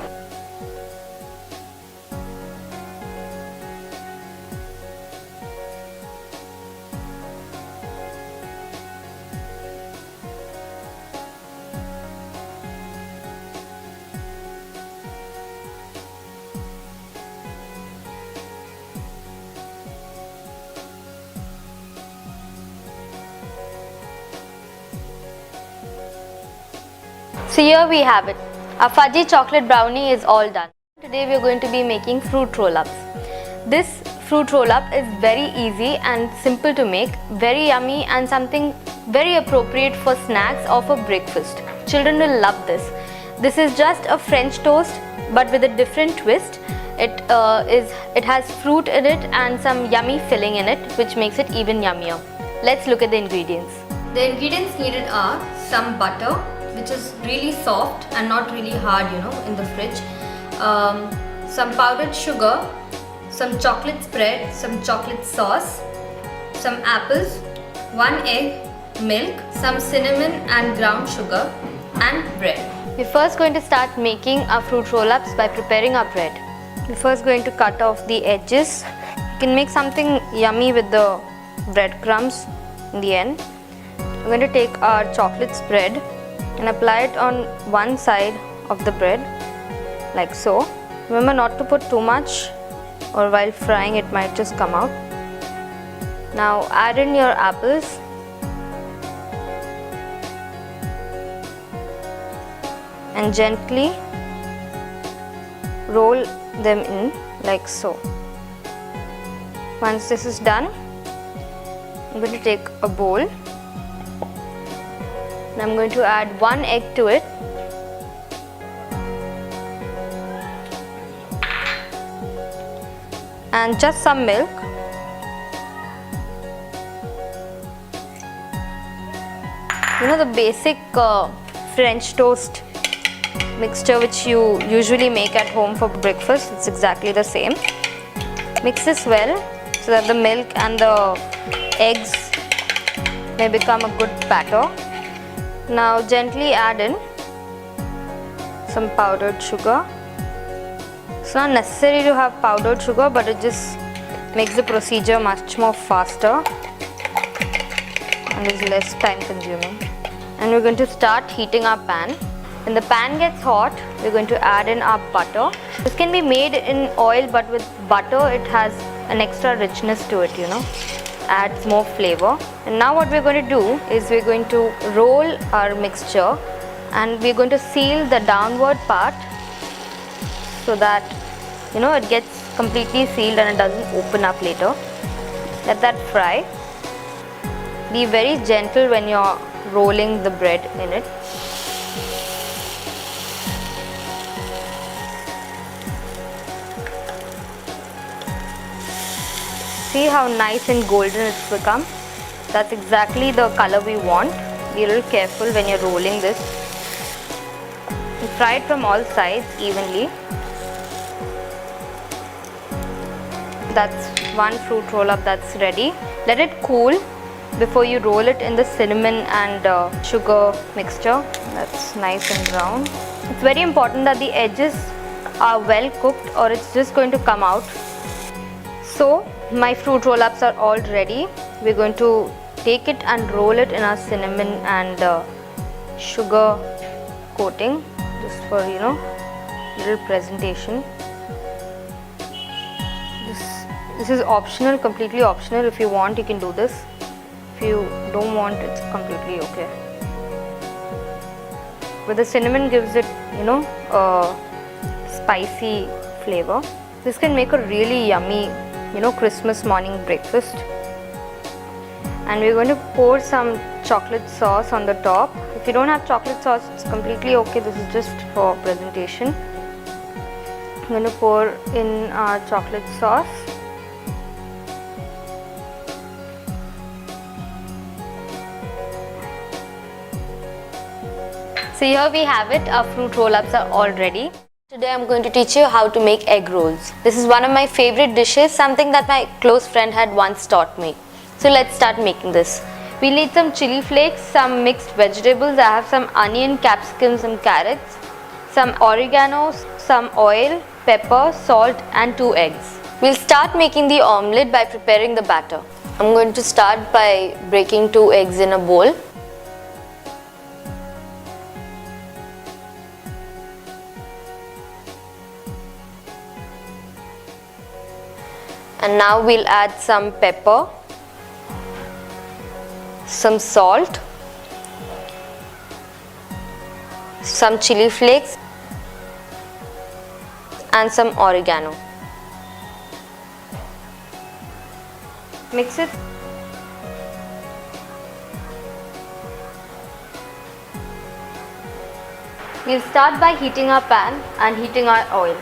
So here we have it. Our fudgy chocolate brownie is all done. Today we are going to be making fruit roll-ups. This fruit roll-up is very easy and simple to make, very yummy and something very appropriate for snacks or for breakfast. Children will love this. This is just a French toast but with a different twist. It has fruit in it and some yummy filling in it, which makes it even yummier. Let's look at the ingredients. The ingredients needed are some butter, which is really soft and not really hard, in the fridge. Some powdered sugar, some chocolate spread, some chocolate sauce, some apples, 1 egg, milk, some cinnamon and ground sugar, and bread. We're first going to start making our fruit roll-ups by preparing our bread. We're first going to cut off the edges. You can make something yummy with the breadcrumbs in the end. We're going to take our chocolate spread and apply it on one side of the bread like so. Remember not to put too much, or while frying it might just come out. Now add in your apples. And gently roll them in like so. Once this is done, I'm going to take a bowl and I'm going to add 1 egg to it. And just some milk. The basic French toast mixture which you usually make at home for breakfast, it's exactly the same. Mix this well so that the milk and the eggs may become a good batter. Now gently add in some powdered sugar. It's not necessary to have powdered sugar, but it just makes the procedure much more faster and is less time consuming. And we're going to start heating our pan. When the pan gets hot, we're going to add in our butter. This can be made in oil, but with butter it has an extra richness to it, adds more flavor. And now what we're going to do is we're going to roll our mixture and we're going to seal the downward part so that it gets completely sealed and it doesn't open up later. Let that fry. Be very gentle when you're rolling the bread in it. See how nice and golden it's become? That's exactly the color we want. Be a little careful when you're rolling this. And fry it from all sides evenly. That's one fruit roll up that's ready. Let it cool before you roll it in the cinnamon and sugar mixture. That's nice and brown. It's very important that the edges are well cooked or it's just going to come out. So my fruit roll ups are all ready. We're going to take it and roll it in our cinnamon and sugar coating just for little presentation. This is optional, completely optional. If you want, you can do this. If you don't want, it's completely okay. But the cinnamon gives it, a spicy flavor. This can make a really yummy, Christmas morning breakfast. And we're going to pour some chocolate sauce on the top. If you don't have chocolate sauce, it's completely okay. This is just for presentation. I'm going to pour in our chocolate sauce. So here we have it, our fruit roll-ups are all ready. Today I'm going to teach you how to make egg rolls. This is one of my favorite dishes, something that my close friend had once taught me. So let's start making this. We'll need some chili flakes, some mixed vegetables. I have some onion, capsicum, some carrots, some oregano, some oil, pepper, salt and 2 eggs. We'll start making the omelette by preparing the batter. I'm going to start by breaking 2 eggs in a bowl. And now we'll add some pepper, some salt, some chili flakes and some oregano. Mix it. We'll start by heating our pan and heating our oil.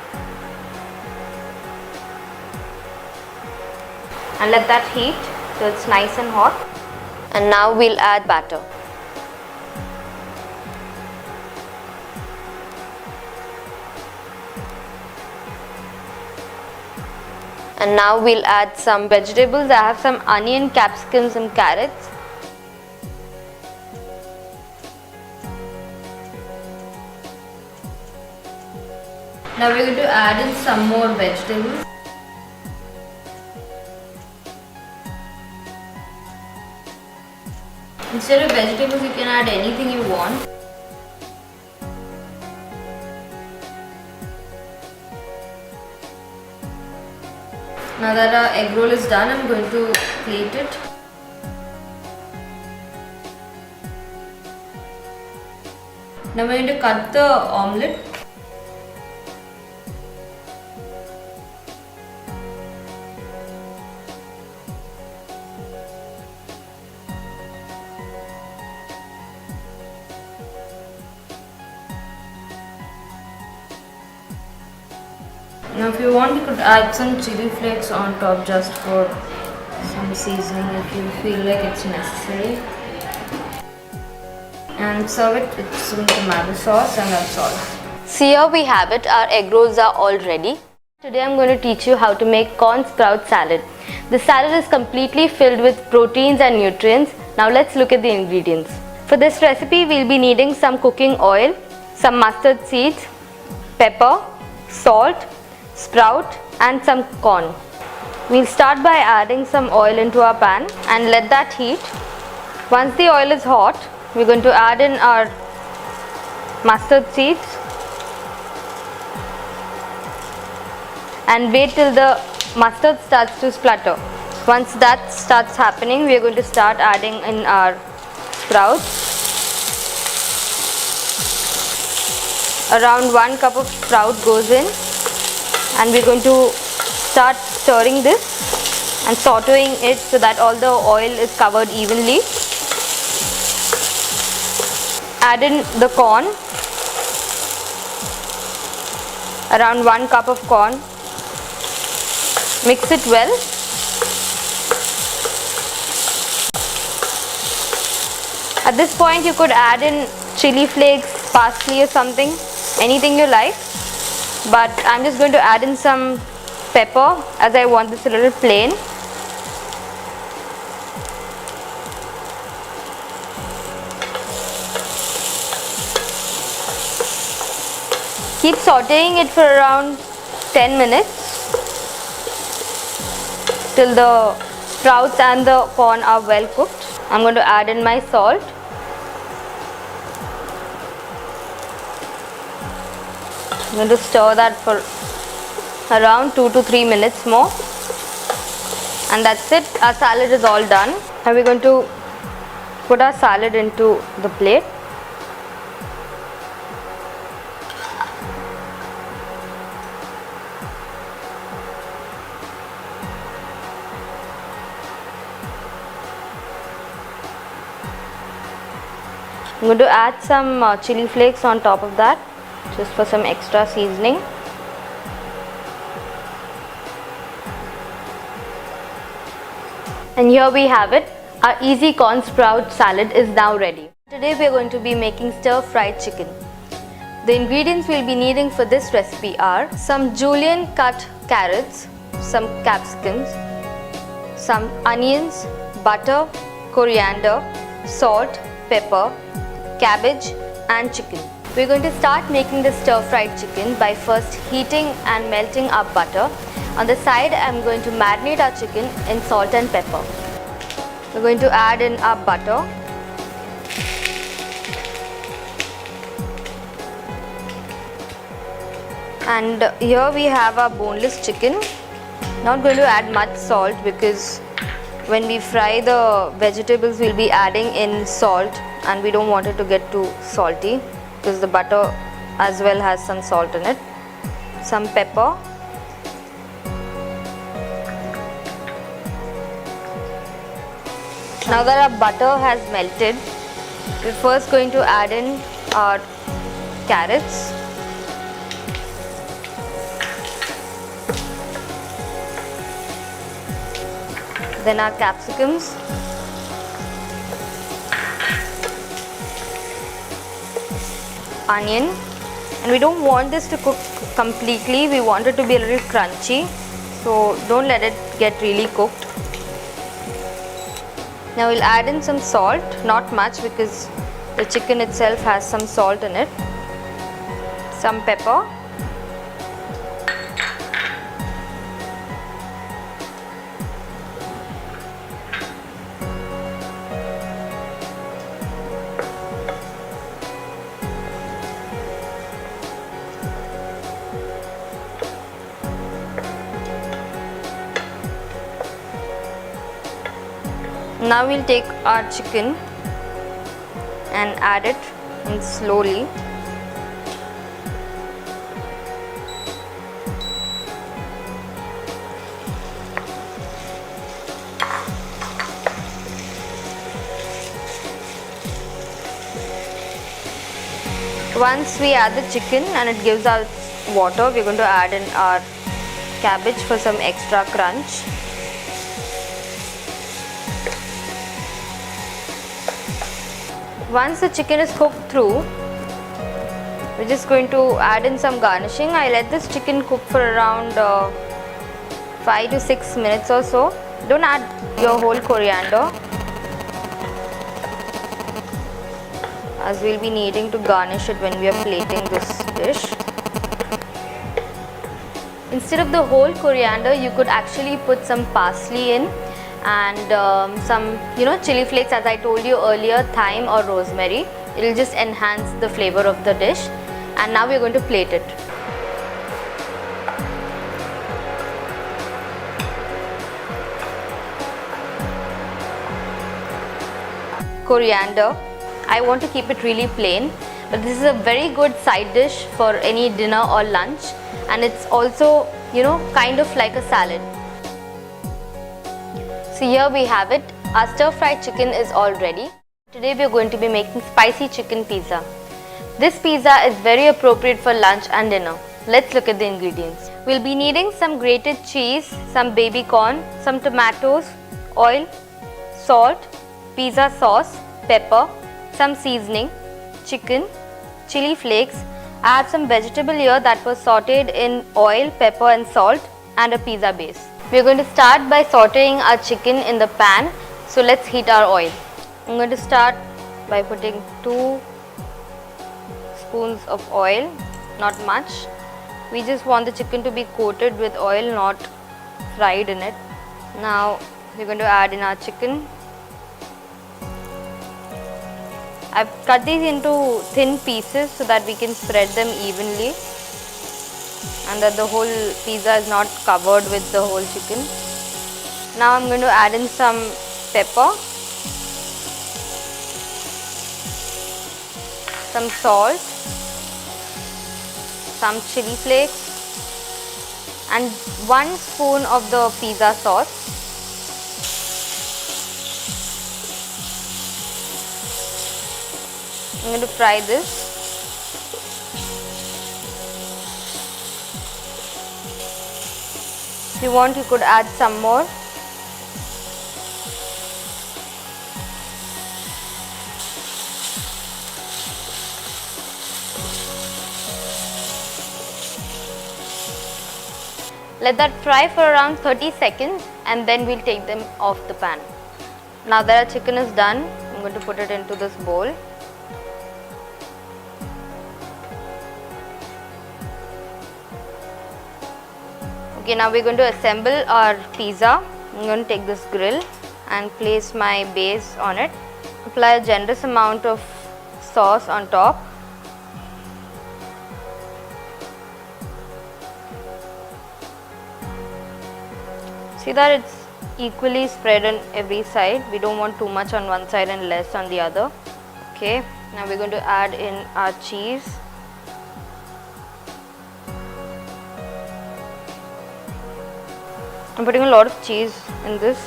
And let that heat till it's nice and hot. And now we'll add batter. And now we'll add some vegetables. I have some onion, capsicum, some carrots. Now we're going to add in some more vegetables. Instead of vegetables, you can add anything you want. Now that our egg roll is done, I'm going to plate it. Now we're going to cut the omelette. Now if you want, you could add some chili flakes on top just for some seasoning if you feel like it's necessary. And serve it with some tomato sauce and that's all. So here we have it, our egg rolls are all ready. Today I'm going to teach you how to make corn sprout salad. The salad is completely filled with proteins and nutrients. Now let's look at the ingredients. For this recipe we'll be needing some cooking oil, some mustard seeds, pepper, salt, sprout and some corn. We'll start by adding some oil into our pan and let that heat. Once the oil is hot, we're going to add in our mustard seeds and wait till the mustard starts to splutter. Once that starts happening, we are going to start adding in our sprouts. Around 1 cup of sprout goes in. And we're going to start stirring this and sauteing it so that all the oil is covered evenly. Add in the corn, around 1 cup of corn. Mix it well. At this point you could add in chili flakes, parsley or something, anything you like. But I'm just going to add in some pepper as I want this a little plain. Keep sauteing it for around 10 minutes till the sprouts and the corn are well cooked. I'm going to add in my salt. I'm going to stir that for around 2 to 3 minutes more, and that's it. Our salad is all done. Now we're going to put our salad into the plate. I'm going to add some chili flakes on top of that, just for some extra seasoning. And here we have it. Our easy corn sprout salad is now ready. Today we are going to be making stir-fried chicken. The ingredients we'll be needing for this recipe are some julienne cut carrots, some capsicums, some onions, butter, coriander, salt, pepper, cabbage and chicken. We're going to start making the stir-fried chicken by first heating and melting our butter. On the side, I'm going to marinate our chicken in salt and pepper. We're going to add in our butter, and here we have our boneless chicken. Not going to add much salt because when we fry the vegetables we'll be adding in salt, and we don't want it to get too salty because the butter as well has some salt in it. Some pepper, now that our butter has melted, we're first going to add in our carrots, then our capsicums, onion, and we don't want this to cook completely, we want it to be a little crunchy, so don't let it get really cooked. Now we'll add in some salt, not much because the chicken itself has some salt in it, some pepper, now we'll take our chicken and add it in slowly. Once we add the chicken and it gives out water, we're going to add in our cabbage for some extra crunch. Once the chicken is cooked through, we're just going to add in some garnishing. I let this chicken cook for around 5 to 6 minutes or so. Don't add your whole coriander, as we'll be needing to garnish it when we are plating this dish. Instead of the whole coriander, you could actually put some parsley in, and some chili flakes, as I told you earlier, thyme or rosemary. It will just enhance the flavor of the dish. And now we are going to plate it. Coriander. I want to keep it really plain, but this is a very good side dish for any dinner or lunch, and it's also kind of like a salad. So here we have it. Our stir-fried chicken is all ready. Today we are going to be making spicy chicken pizza. This pizza is very appropriate for lunch and dinner. Let's look at the ingredients. We'll be needing some grated cheese, some baby corn, some tomatoes, oil, salt, pizza sauce, pepper, some seasoning, chicken, chili flakes. I have some vegetable here that was sauteed in oil, pepper and salt, and a pizza base. We are going to start by sauteing our chicken in the pan. So let's heat our oil. I'm going to start by putting 2 spoons of oil, not much. We just want the chicken to be coated with oil, not fried in it. Now we're going to add in our chicken. I've cut these into thin pieces so that we can spread them evenly. and that the whole pizza is not covered with the whole chicken. Now I'm going to add in some pepper, some salt, some chili flakes and 1 spoon of the pizza sauce. I'm going to fry this. If you want, you could add some more. Let that fry for around 30 seconds and then we'll take them off the pan. Now that our chicken is done, I'm going to put it into this bowl. Okay, now we're going to assemble our pizza. I'm going to take this grill and place my base on it. Apply a generous amount of sauce on top. See that it's equally spread on every side. We don't want too much on one side and less on the other. Okay, now we're going to add in our cheese. I'm putting a lot of cheese in this.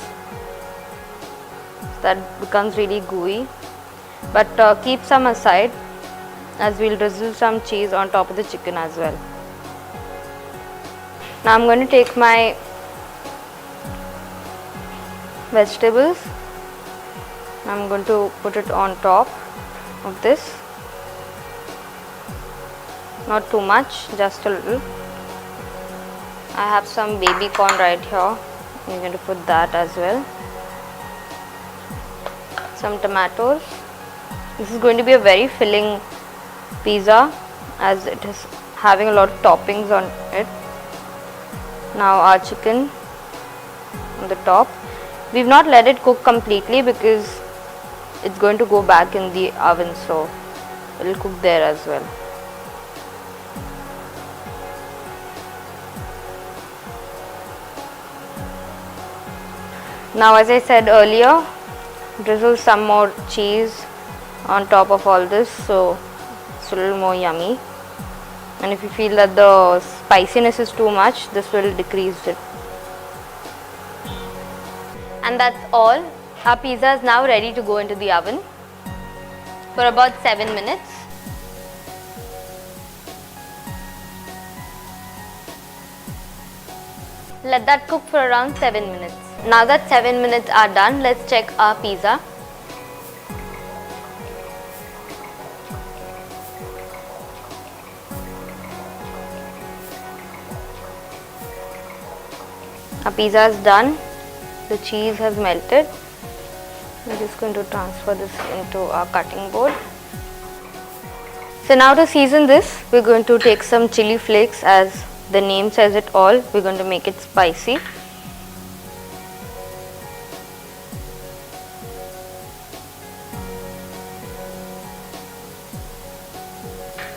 That becomes really gooey. But keep some aside as we'll drizzle some cheese on top of the chicken as well. Now I'm going to take my vegetables. I'm going to put it on top of this. Not too much, just a little. I have some baby corn right here. I'm going to put that as well. Some tomatoes. This is going to be a very filling pizza as it is having a lot of toppings on it. Now our chicken on the top. We've not let it cook completely because it's going to go back in the oven, so it'll cook there as well. Now, as I said earlier, drizzle some more cheese on top of all this, so it's a little more yummy. And if you feel that the spiciness is too much, this will decrease it. And that's all. Our pizza is now ready to go into the oven for about 7 minutes. Let that cook for around 7 minutes. Now that 7 minutes are done, let's check our pizza. Our pizza is done. The cheese has melted. I'm just going to transfer this into our cutting board. So now to season this, we're going to take some chili flakes, as the name says it all. We're going to make it spicy.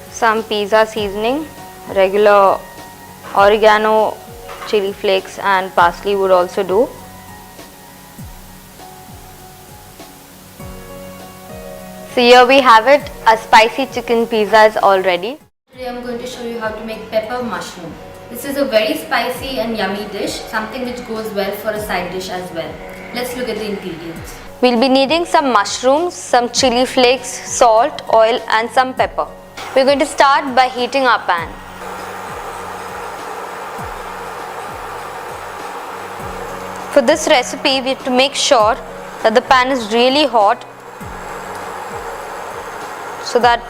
Some pizza seasoning, regular oregano, chili flakes and parsley would also do. So here we have it, a spicy chicken pizza is all ready. Today I'm going to show you how to make pepper mushroom. This is a very spicy and yummy dish, something which goes well for a side dish as well. Let's look at the ingredients. We'll be needing some mushrooms, some chili flakes, salt, oil and some pepper. We're going to start by heating our pan. For this recipe, we have to make sure that the pan is really hot so that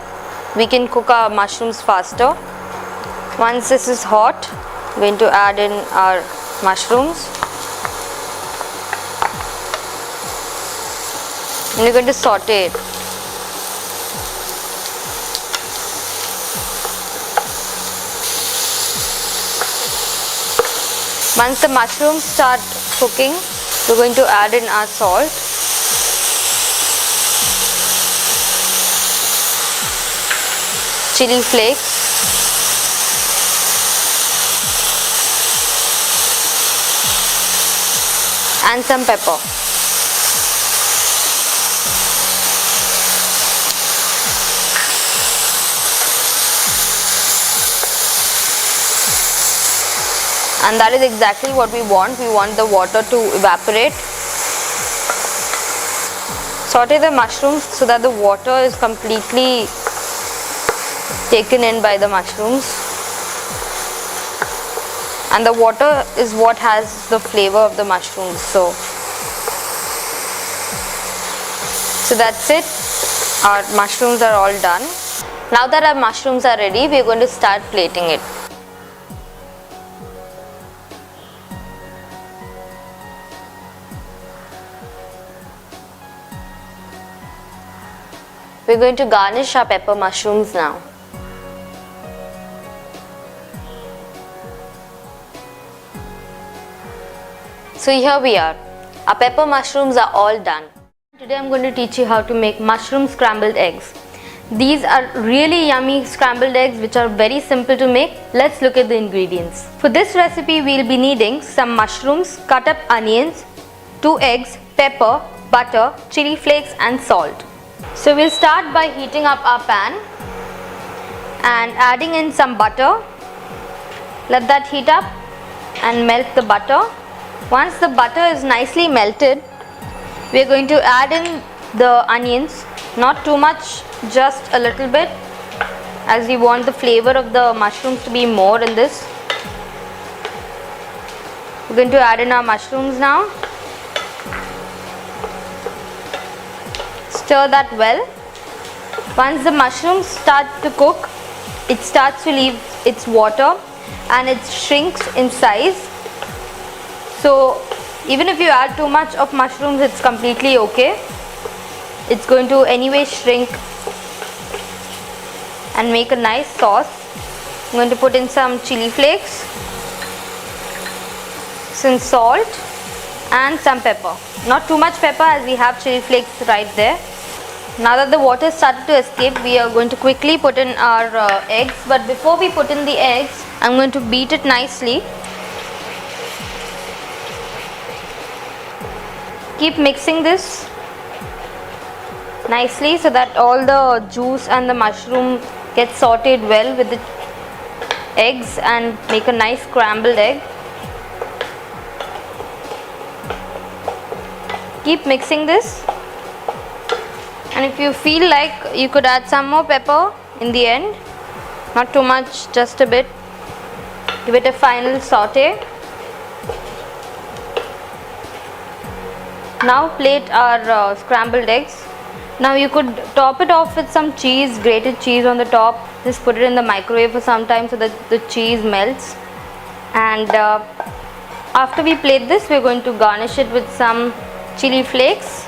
we can cook our mushrooms faster. Once this is hot, we're going to add in our mushrooms. And we're going to saute it. Once the mushrooms start cooking, we're going to add in our salt, chili flakes, and some pepper. And that is exactly what we want. We want the water to evaporate. Saute the mushrooms so that the water is completely taken in by the mushrooms. And the water is what has the flavor of the mushrooms. So that's it. Our mushrooms are all done. Now that our mushrooms are ready, we are going to start plating it. We are going to garnish our pepper mushrooms now. So here we are. Our pepper mushrooms are all done. Today I'm going to teach you how to make mushroom scrambled eggs. These are really yummy scrambled eggs which are very simple to make. Let's look at the ingredients. For this recipe we'll be needing some mushrooms, cut up onions, 2 eggs, pepper, butter, chili flakes and salt. So we'll start by heating up our pan and adding in some butter. Let that heat up and melt the butter. Once the butter is nicely melted, we are going to add in the onions, not too much, just a little bit, as we want the flavor of the mushrooms to be more in this. We're going to add in our mushrooms now. Stir that well. Once the mushrooms start to cook, it starts to leave its water and it shrinks in size. So even if you add too much of mushrooms, it's completely okay. It's going to anyway shrink and make a nice sauce. I'm going to put in some chili flakes, some salt and some pepper. Not too much pepper as we have chili flakes right there. Now that the water started to escape, we are going to quickly put in our eggs. But before we put in the eggs, I'm going to beat it nicely. Keep mixing this nicely so that all the juice and the mushroom gets sauteed well with the eggs and make a nice scrambled egg. Keep mixing this, and if you feel like you could add some more pepper in the end, not too much, just a bit. Give it a final saute. Now plate our scrambled eggs. Now you could top it off with some cheese, grated cheese on the top. Just put it in the microwave for some time so that the cheese melts. And after we plate this, we are going to garnish it with some chili flakes.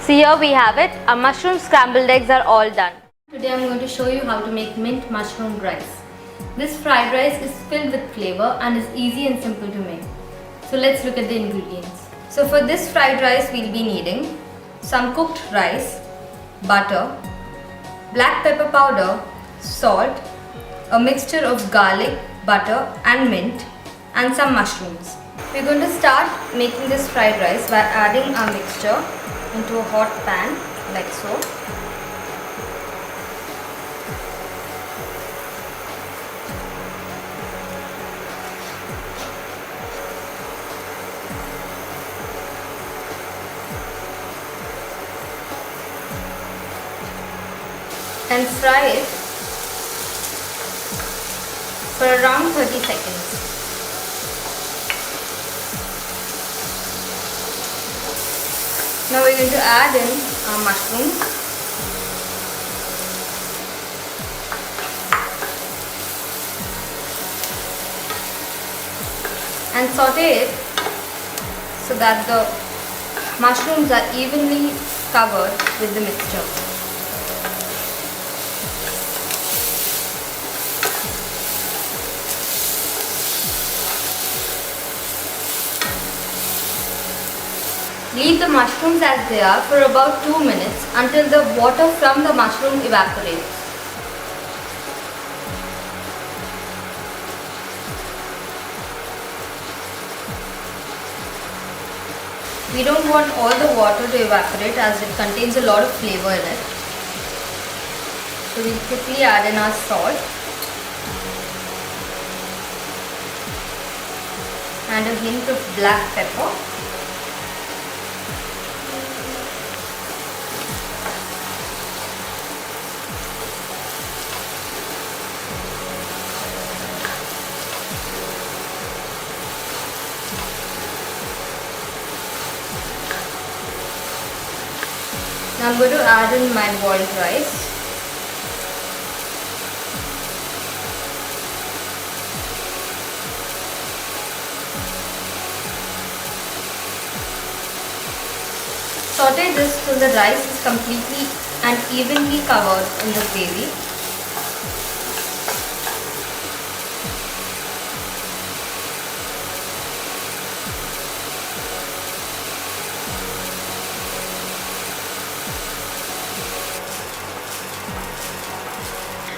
So here we have it. Our mushroom scrambled eggs are all done. Today I am going to show you how to make mint mushroom rice. This fried rice is filled with flavor and is easy and simple to make. So let's look at the ingredients. So for this fried rice we'll be needing some cooked rice, butter, black pepper powder, salt, a mixture of garlic, butter and mint, and some mushrooms. We're going to start making this fried rice by adding our mixture into a hot pan like so. And fry it for around 30 seconds. Now we're going to add in our mushrooms. And saute it so that the mushrooms are evenly covered with the mixture. Leave the mushrooms as they are for about 2 minutes until the water from the mushroom evaporates. We don't want all the water to evaporate as it contains a lot of flavor in it. So we'll quickly add in our salt and a hint of black pepper. Now I'm going to add in my boiled rice. Saute this till the rice is completely and evenly covered in the gravy.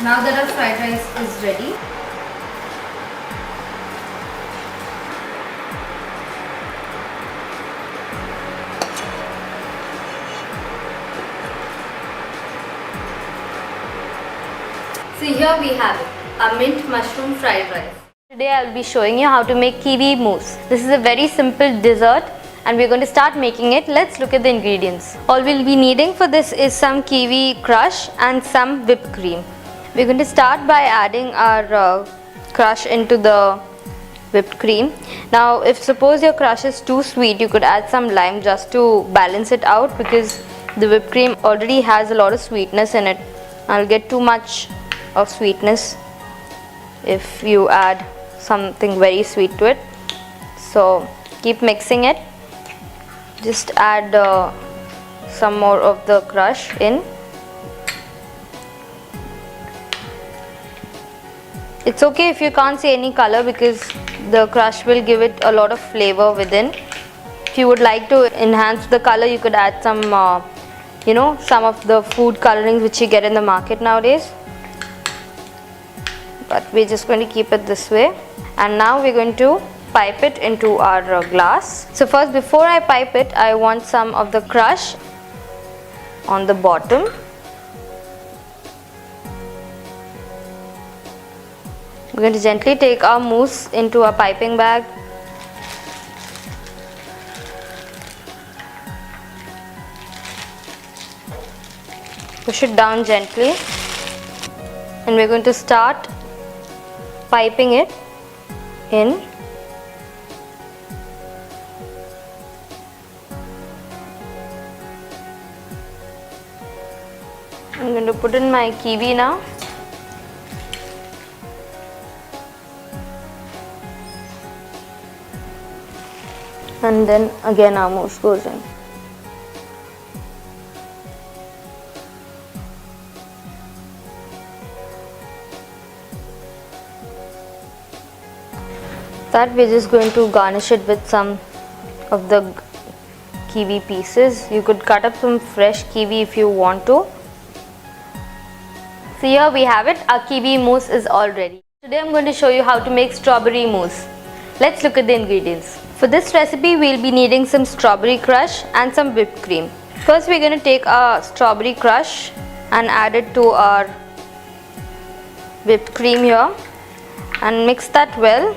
Now that our fried rice is ready, so here we have it, a mint mushroom fried rice. Today I will be showing you how to make kiwi mousse. This is a very simple dessert and we are going to start making it. Let's look at the ingredients. All we'll be needing for this is some kiwi crush and some whipped cream. We're going to start by adding our crush into the whipped cream. Now if suppose your crush is too sweet, you could add some lime just to balance it out, because the whipped cream already has a lot of sweetness in it. I'll get too much of sweetness if you add something very sweet to it. So keep mixing it. Just add some more of the crush in. It's okay if you can't see any color, because the crush will give it a lot of flavor within. If you would like to enhance the color, you could add some some of the food colorings which you get in the market nowadays. But we're just going to keep it this way. And now we're going to pipe it into our glass. So first, before I pipe it, I want some of the crush on the bottom. We're going to gently take our mousse into a piping bag. Push it down gently, and we're going to start piping it in. I'm going to put in my kiwi now. And then again our mousse goes in. That we're just going to garnish it with some of the kiwi pieces. You could cut up some fresh kiwi if you want to. So here we have it, our kiwi mousse is all ready. Today I'm going to show you how to make strawberry mousse. Let's look at the ingredients. For this recipe, we'll be needing some strawberry crush and some whipped cream. First, we're going to take our strawberry crush and add it to our whipped cream here and mix that well.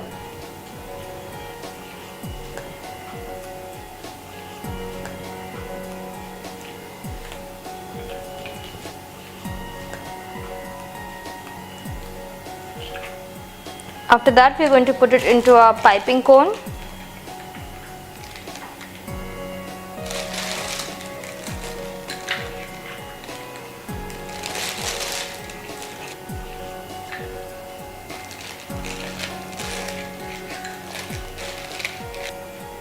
After that, we're going to put it into our piping cone.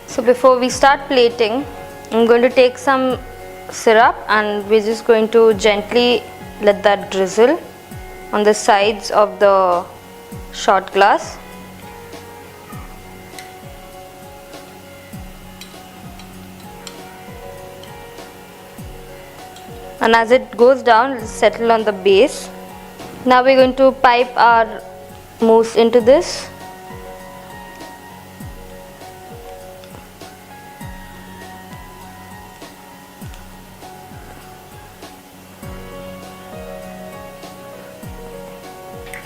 So before we start plating, I'm going to take some syrup and we're just going to gently let that drizzle on the sides of the shot glass. And as it goes down, it will settle on the base. Now we're going to pipe our mousse into this.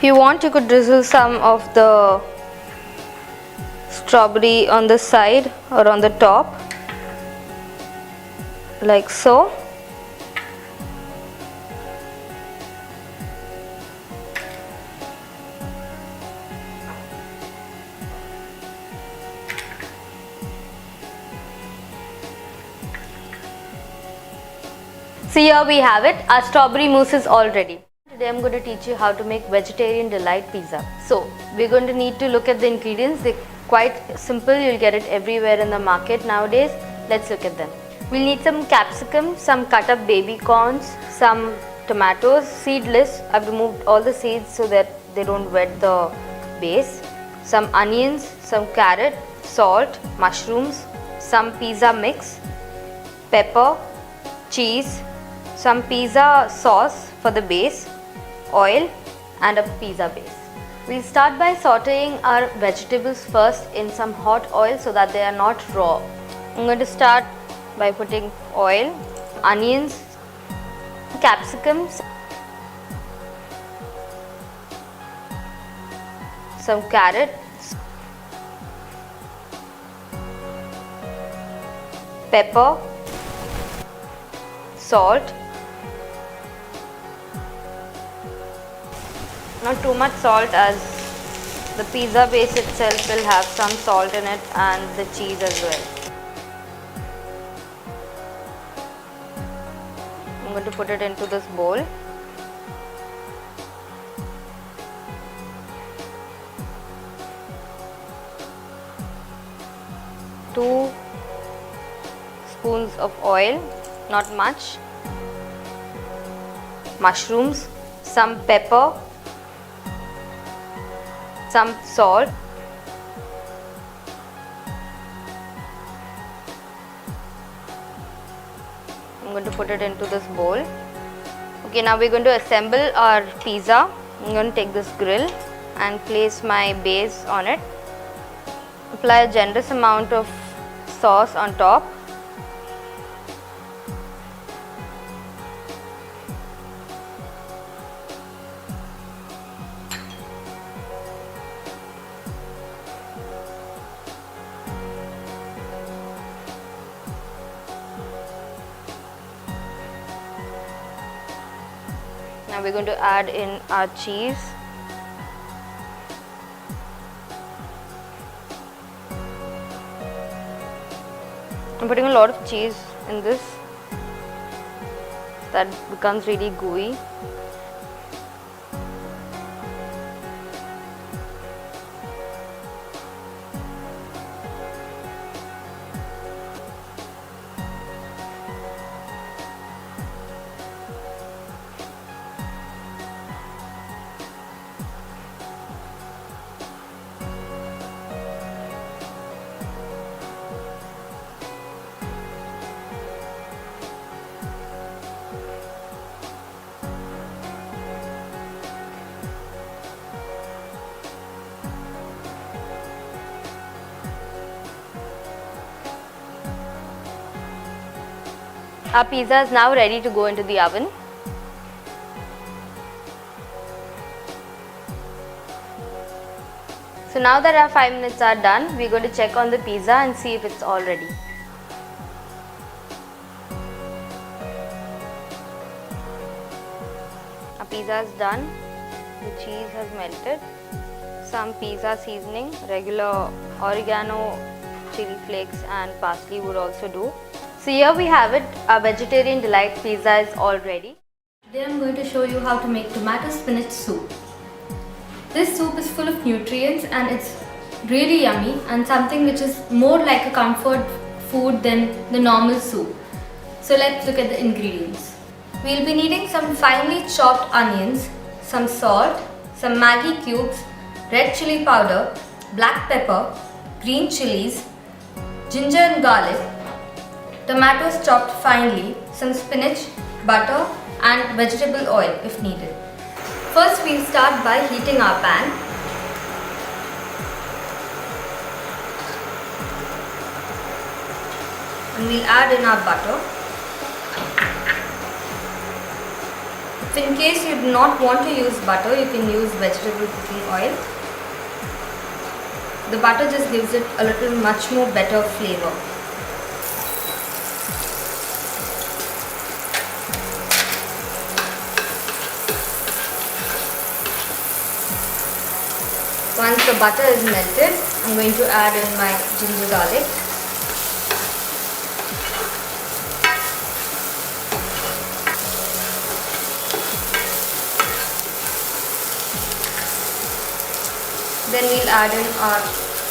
If you want, you could drizzle some of the strawberry on the side or on the top, like so. So here we have it, our strawberry mousse is all ready. Today I'm going to teach you how to make vegetarian delight pizza. So we're going to need to look at the ingredients. They're quite simple, you'll get it everywhere in the market nowadays. Let's look at them. We'll need some capsicum, some cut up baby corns, some tomatoes, seedless. I've removed all the seeds so that they don't wet the base. Some onions, some carrot, salt, mushrooms, some pizza mix, pepper, cheese, some pizza sauce for the base, oil and a pizza base. We'll start by sauteing our vegetables first in some hot oil so that they are not raw. I'm going to start by putting oil, onions, capsicums, some carrots, pepper, salt. Not too much salt, as the pizza base itself will have some salt in it and the cheese as well. I'm going to put it into this bowl. Two spoons of oil, not much. Mushrooms, some pepper, some salt, I'm going to put it into this bowl. Okay, now we're going to assemble our pizza. I'm going to take this grill and place my base on it. Apply a generous amount of sauce on top. Now we're going to add in our cheese. I'm putting a lot of cheese in this, that becomes really gooey. Our pizza is now ready to go into the oven. So now that our 5 minutes are done, we're going to check on the pizza and see if it's all ready. Our pizza is done. The cheese has melted. Some pizza seasoning, regular oregano, chili flakes and parsley would also do. So here we have it, our vegetarian delight pizza is all ready. Today I'm going to show you how to make tomato spinach soup. This soup is full of nutrients and it's really yummy and something which is more like a comfort food than the normal soup. So let's look at the ingredients. We'll be needing some finely chopped onions, some salt, some Maggi cubes, red chili powder, black pepper, green chilies, ginger and garlic, tomatoes chopped finely, some spinach, butter and vegetable oil if needed. First we'll start by heating our pan. And we'll add in our butter. If in case you do not want to use butter, you can use vegetable cooking oil. The butter just gives it a little much more better flavor. Once the butter is melted, I'm going to add in my ginger garlic. Then we'll add in our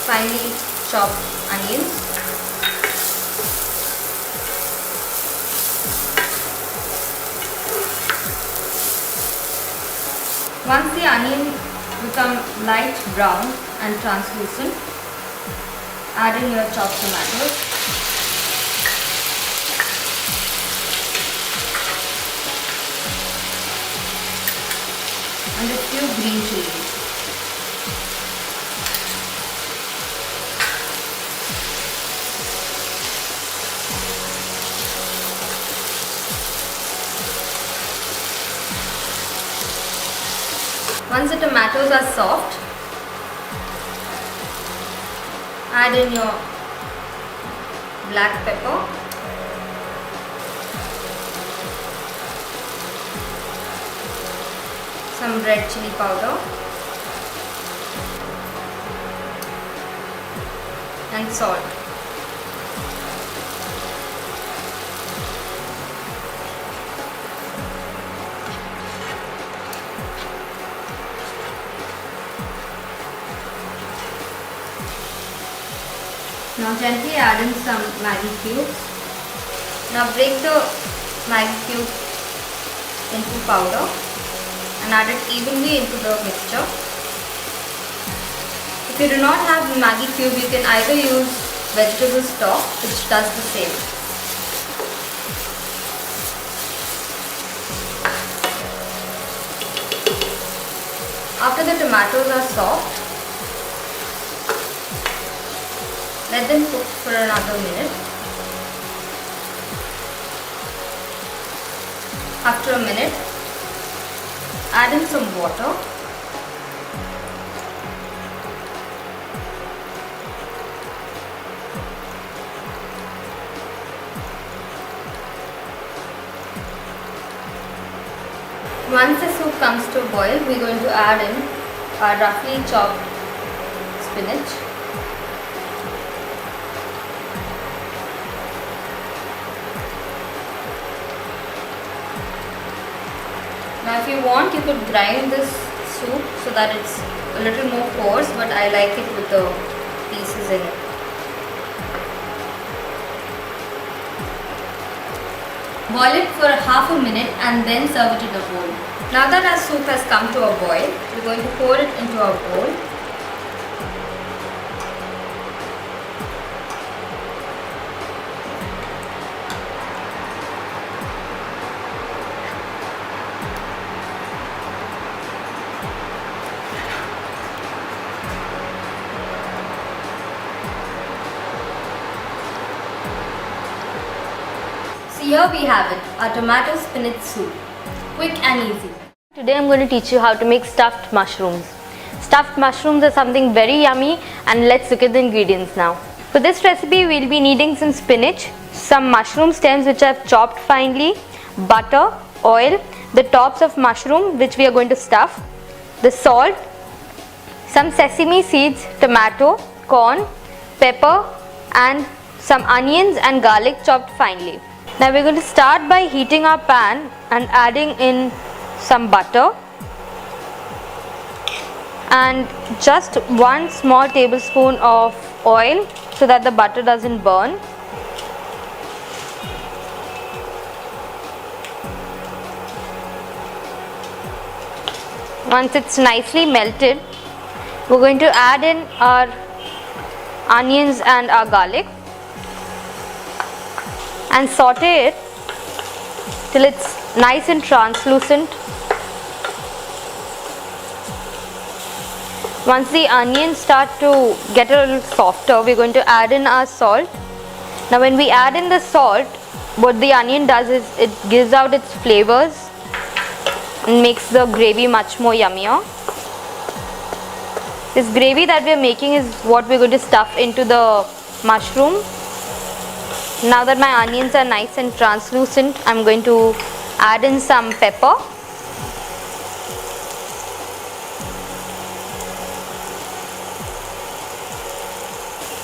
finely chopped onions. Once the onion become light brown and translucent, add in your chopped tomatoes. And a few green chilies. Once the tomatoes are soft, add in your black pepper, some red chili powder, and salt. Now gently add in some Maggi cubes. Now break the Maggi cubes into powder and add it evenly into the mixture. If you do not have Maggi cube, you can either use vegetable stock, which does the same. After the tomatoes are soft, let them cook for another minute. After a minute, add in some water. Once the soup comes to a boil, we are going to add in our roughly chopped spinach. Now if you want, you could grind this soup so that it's a little more coarse, but I like it with the pieces in it. Boil it for half a minute and then serve it in a bowl. Now that our soup has come to a boil, we're going to pour it into our bowl. Here we have it, our tomato spinach soup. Quick and easy. Today I'm going to teach you how to make stuffed mushrooms. Stuffed mushrooms are something very yummy, and let's look at the ingredients now. For this recipe we'll be needing some spinach, some mushroom stems which I've chopped finely, butter, oil, the tops of mushroom which we are going to stuff, the salt, some sesame seeds, tomato, corn, pepper, and some onions and garlic chopped finely. Now we're going to start by heating our pan and adding in some butter and just 1 small tablespoon of oil so that the butter doesn't burn. Once it's nicely melted, we're going to add in our onions and our garlic and saute it till it's nice and translucent. Once the onions start to get a little softer, we're going to add in our salt. Now when we add in the salt, what the onion does is it gives out its flavors and makes the gravy much more yummier. This gravy that we are making is what we're going to stuff into the mushroom. Now that my onions are nice and translucent, I'm going to add in some pepper.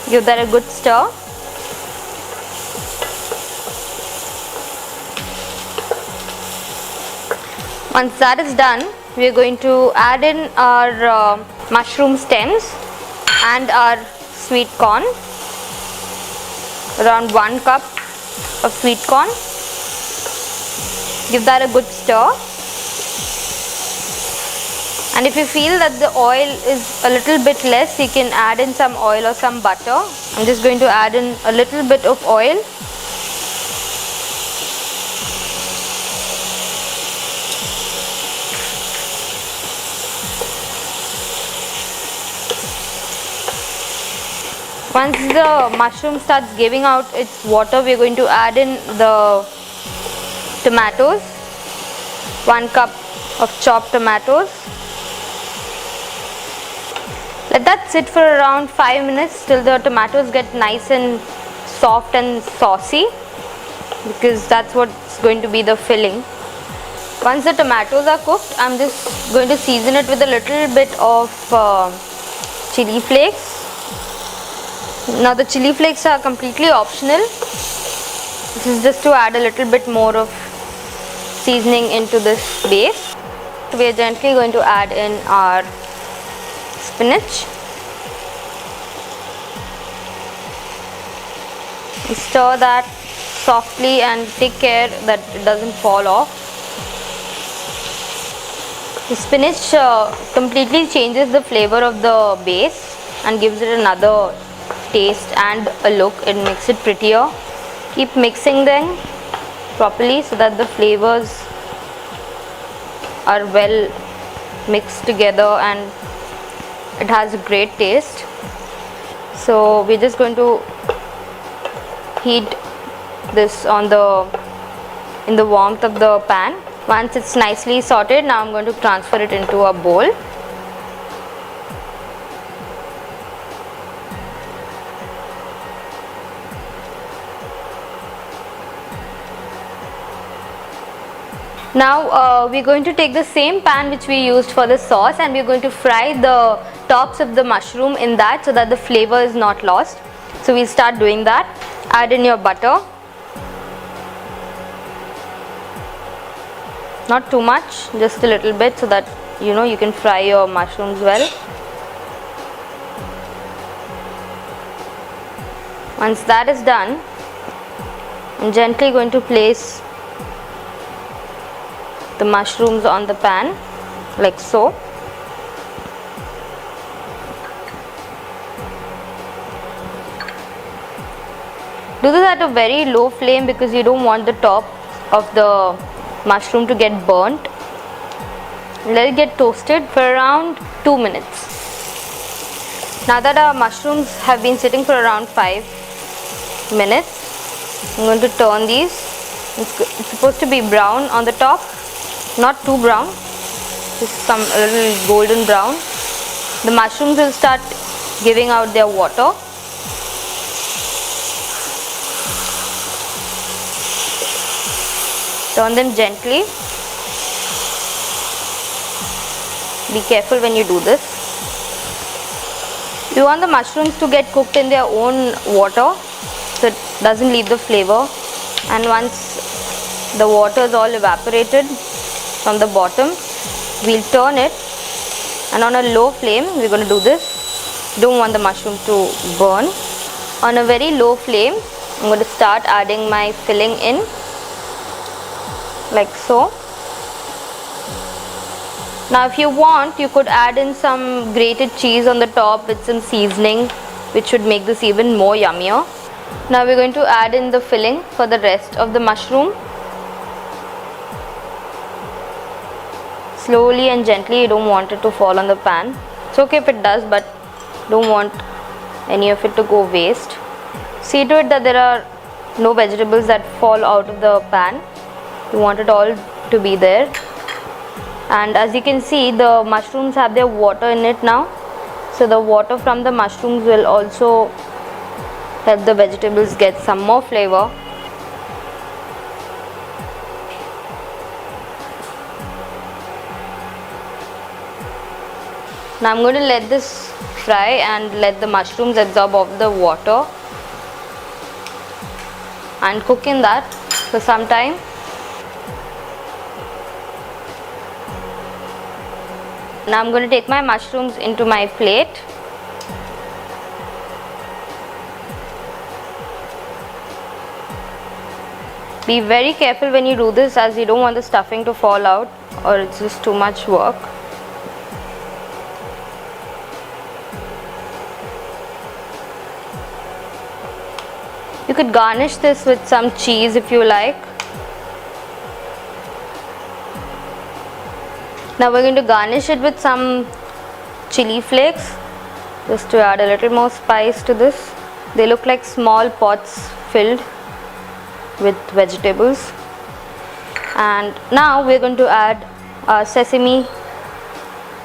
Give that a good stir. Once that is done, we are going to add in our mushroom stems and our sweet corn. Around 1 cup of sweet corn. Give that a good stir. And if you feel that the oil is a little bit less, you can add in some oil or some butter. I'm just going to add in a little bit of oil. Once the mushroom starts giving out its water, we are going to add in the tomatoes. 1 cup of chopped tomatoes. Let that sit for around 5 minutes till the tomatoes get nice and soft and saucy, because that's what's going to be the filling. Once the tomatoes are cooked, I'm just going to season it with a little bit of chili flakes. Now the chili flakes are completely optional. This is just to add a little bit more of seasoning into this base. We are gently going to add in our spinach. Stir that softly and take care that it doesn't fall off. The spinach completely changes the flavor of the base and gives it another taste and a look. It makes it prettier. Keep mixing them properly so that the flavors are well mixed together and it has a great taste. So we're just going to heat this in the warmth of the pan. Once it's nicely sauteed, now I'm going to transfer it into a bowl. Now we're going to take the same pan which we used for the sauce and we're going to fry the tops of the mushroom in that so that the flavor is not lost. So we'll start doing that. Add in your butter. Not too much, just a little bit so that you can fry your mushrooms well. Once that is done, I'm gently going to place the mushrooms on the pan like so. Do this at a very low flame because you don't want the top of the mushroom to get burnt. Let it get toasted for around 2 minutes. Now that our mushrooms have been sitting for around 5 minutes, I'm going to turn these. It's supposed to be brown on the top. Not too brown, just a little golden brown. The mushrooms will start giving out their water. Turn them gently. Be careful when you do this. You want the mushrooms to get cooked in their own water so it doesn't leave the flavor. And once the water is all evaporated from the bottom, we'll turn it, and on a low flame we're going to do this. Don't want the mushroom to burn. On a very low flame, I'm going to start adding my filling in like so. Now if you want, you could add in some grated cheese on the top with some seasoning, which should make this even more yummier. Now we're going to add in the filling for the rest of the mushroom. Slowly and gently, you don't want it to fall on the pan. It's okay if it does, but don't want any of it to go waste. See to it that there are no vegetables that fall out of the pan. You want it all to be there. And as you can see, the mushrooms have their water in it now, so the water from the mushrooms will also help the vegetables get some more flavor. Now I'm going to let this fry and let the mushrooms absorb all the water and cook in that for some time. Now I'm going to take my mushrooms into my plate. Be very careful when you do this, as you don't want the stuffing to fall out or it's just too much work. You could garnish this with some cheese if you like. Now we're going to garnish it with some chili flakes, just to add a little more spice to this. They look like small pots filled with vegetables. And now we're going to add our sesame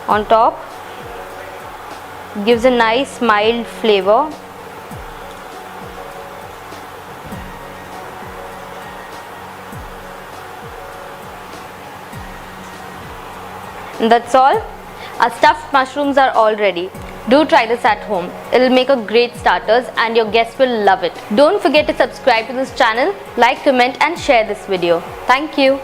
on top. It gives a nice mild flavor. And that's all. Our stuffed mushrooms are all ready. Do try this at home. It'll make a great starters and your guests will love it. Don't forget to subscribe to this channel, like, comment and share this video. Thank you.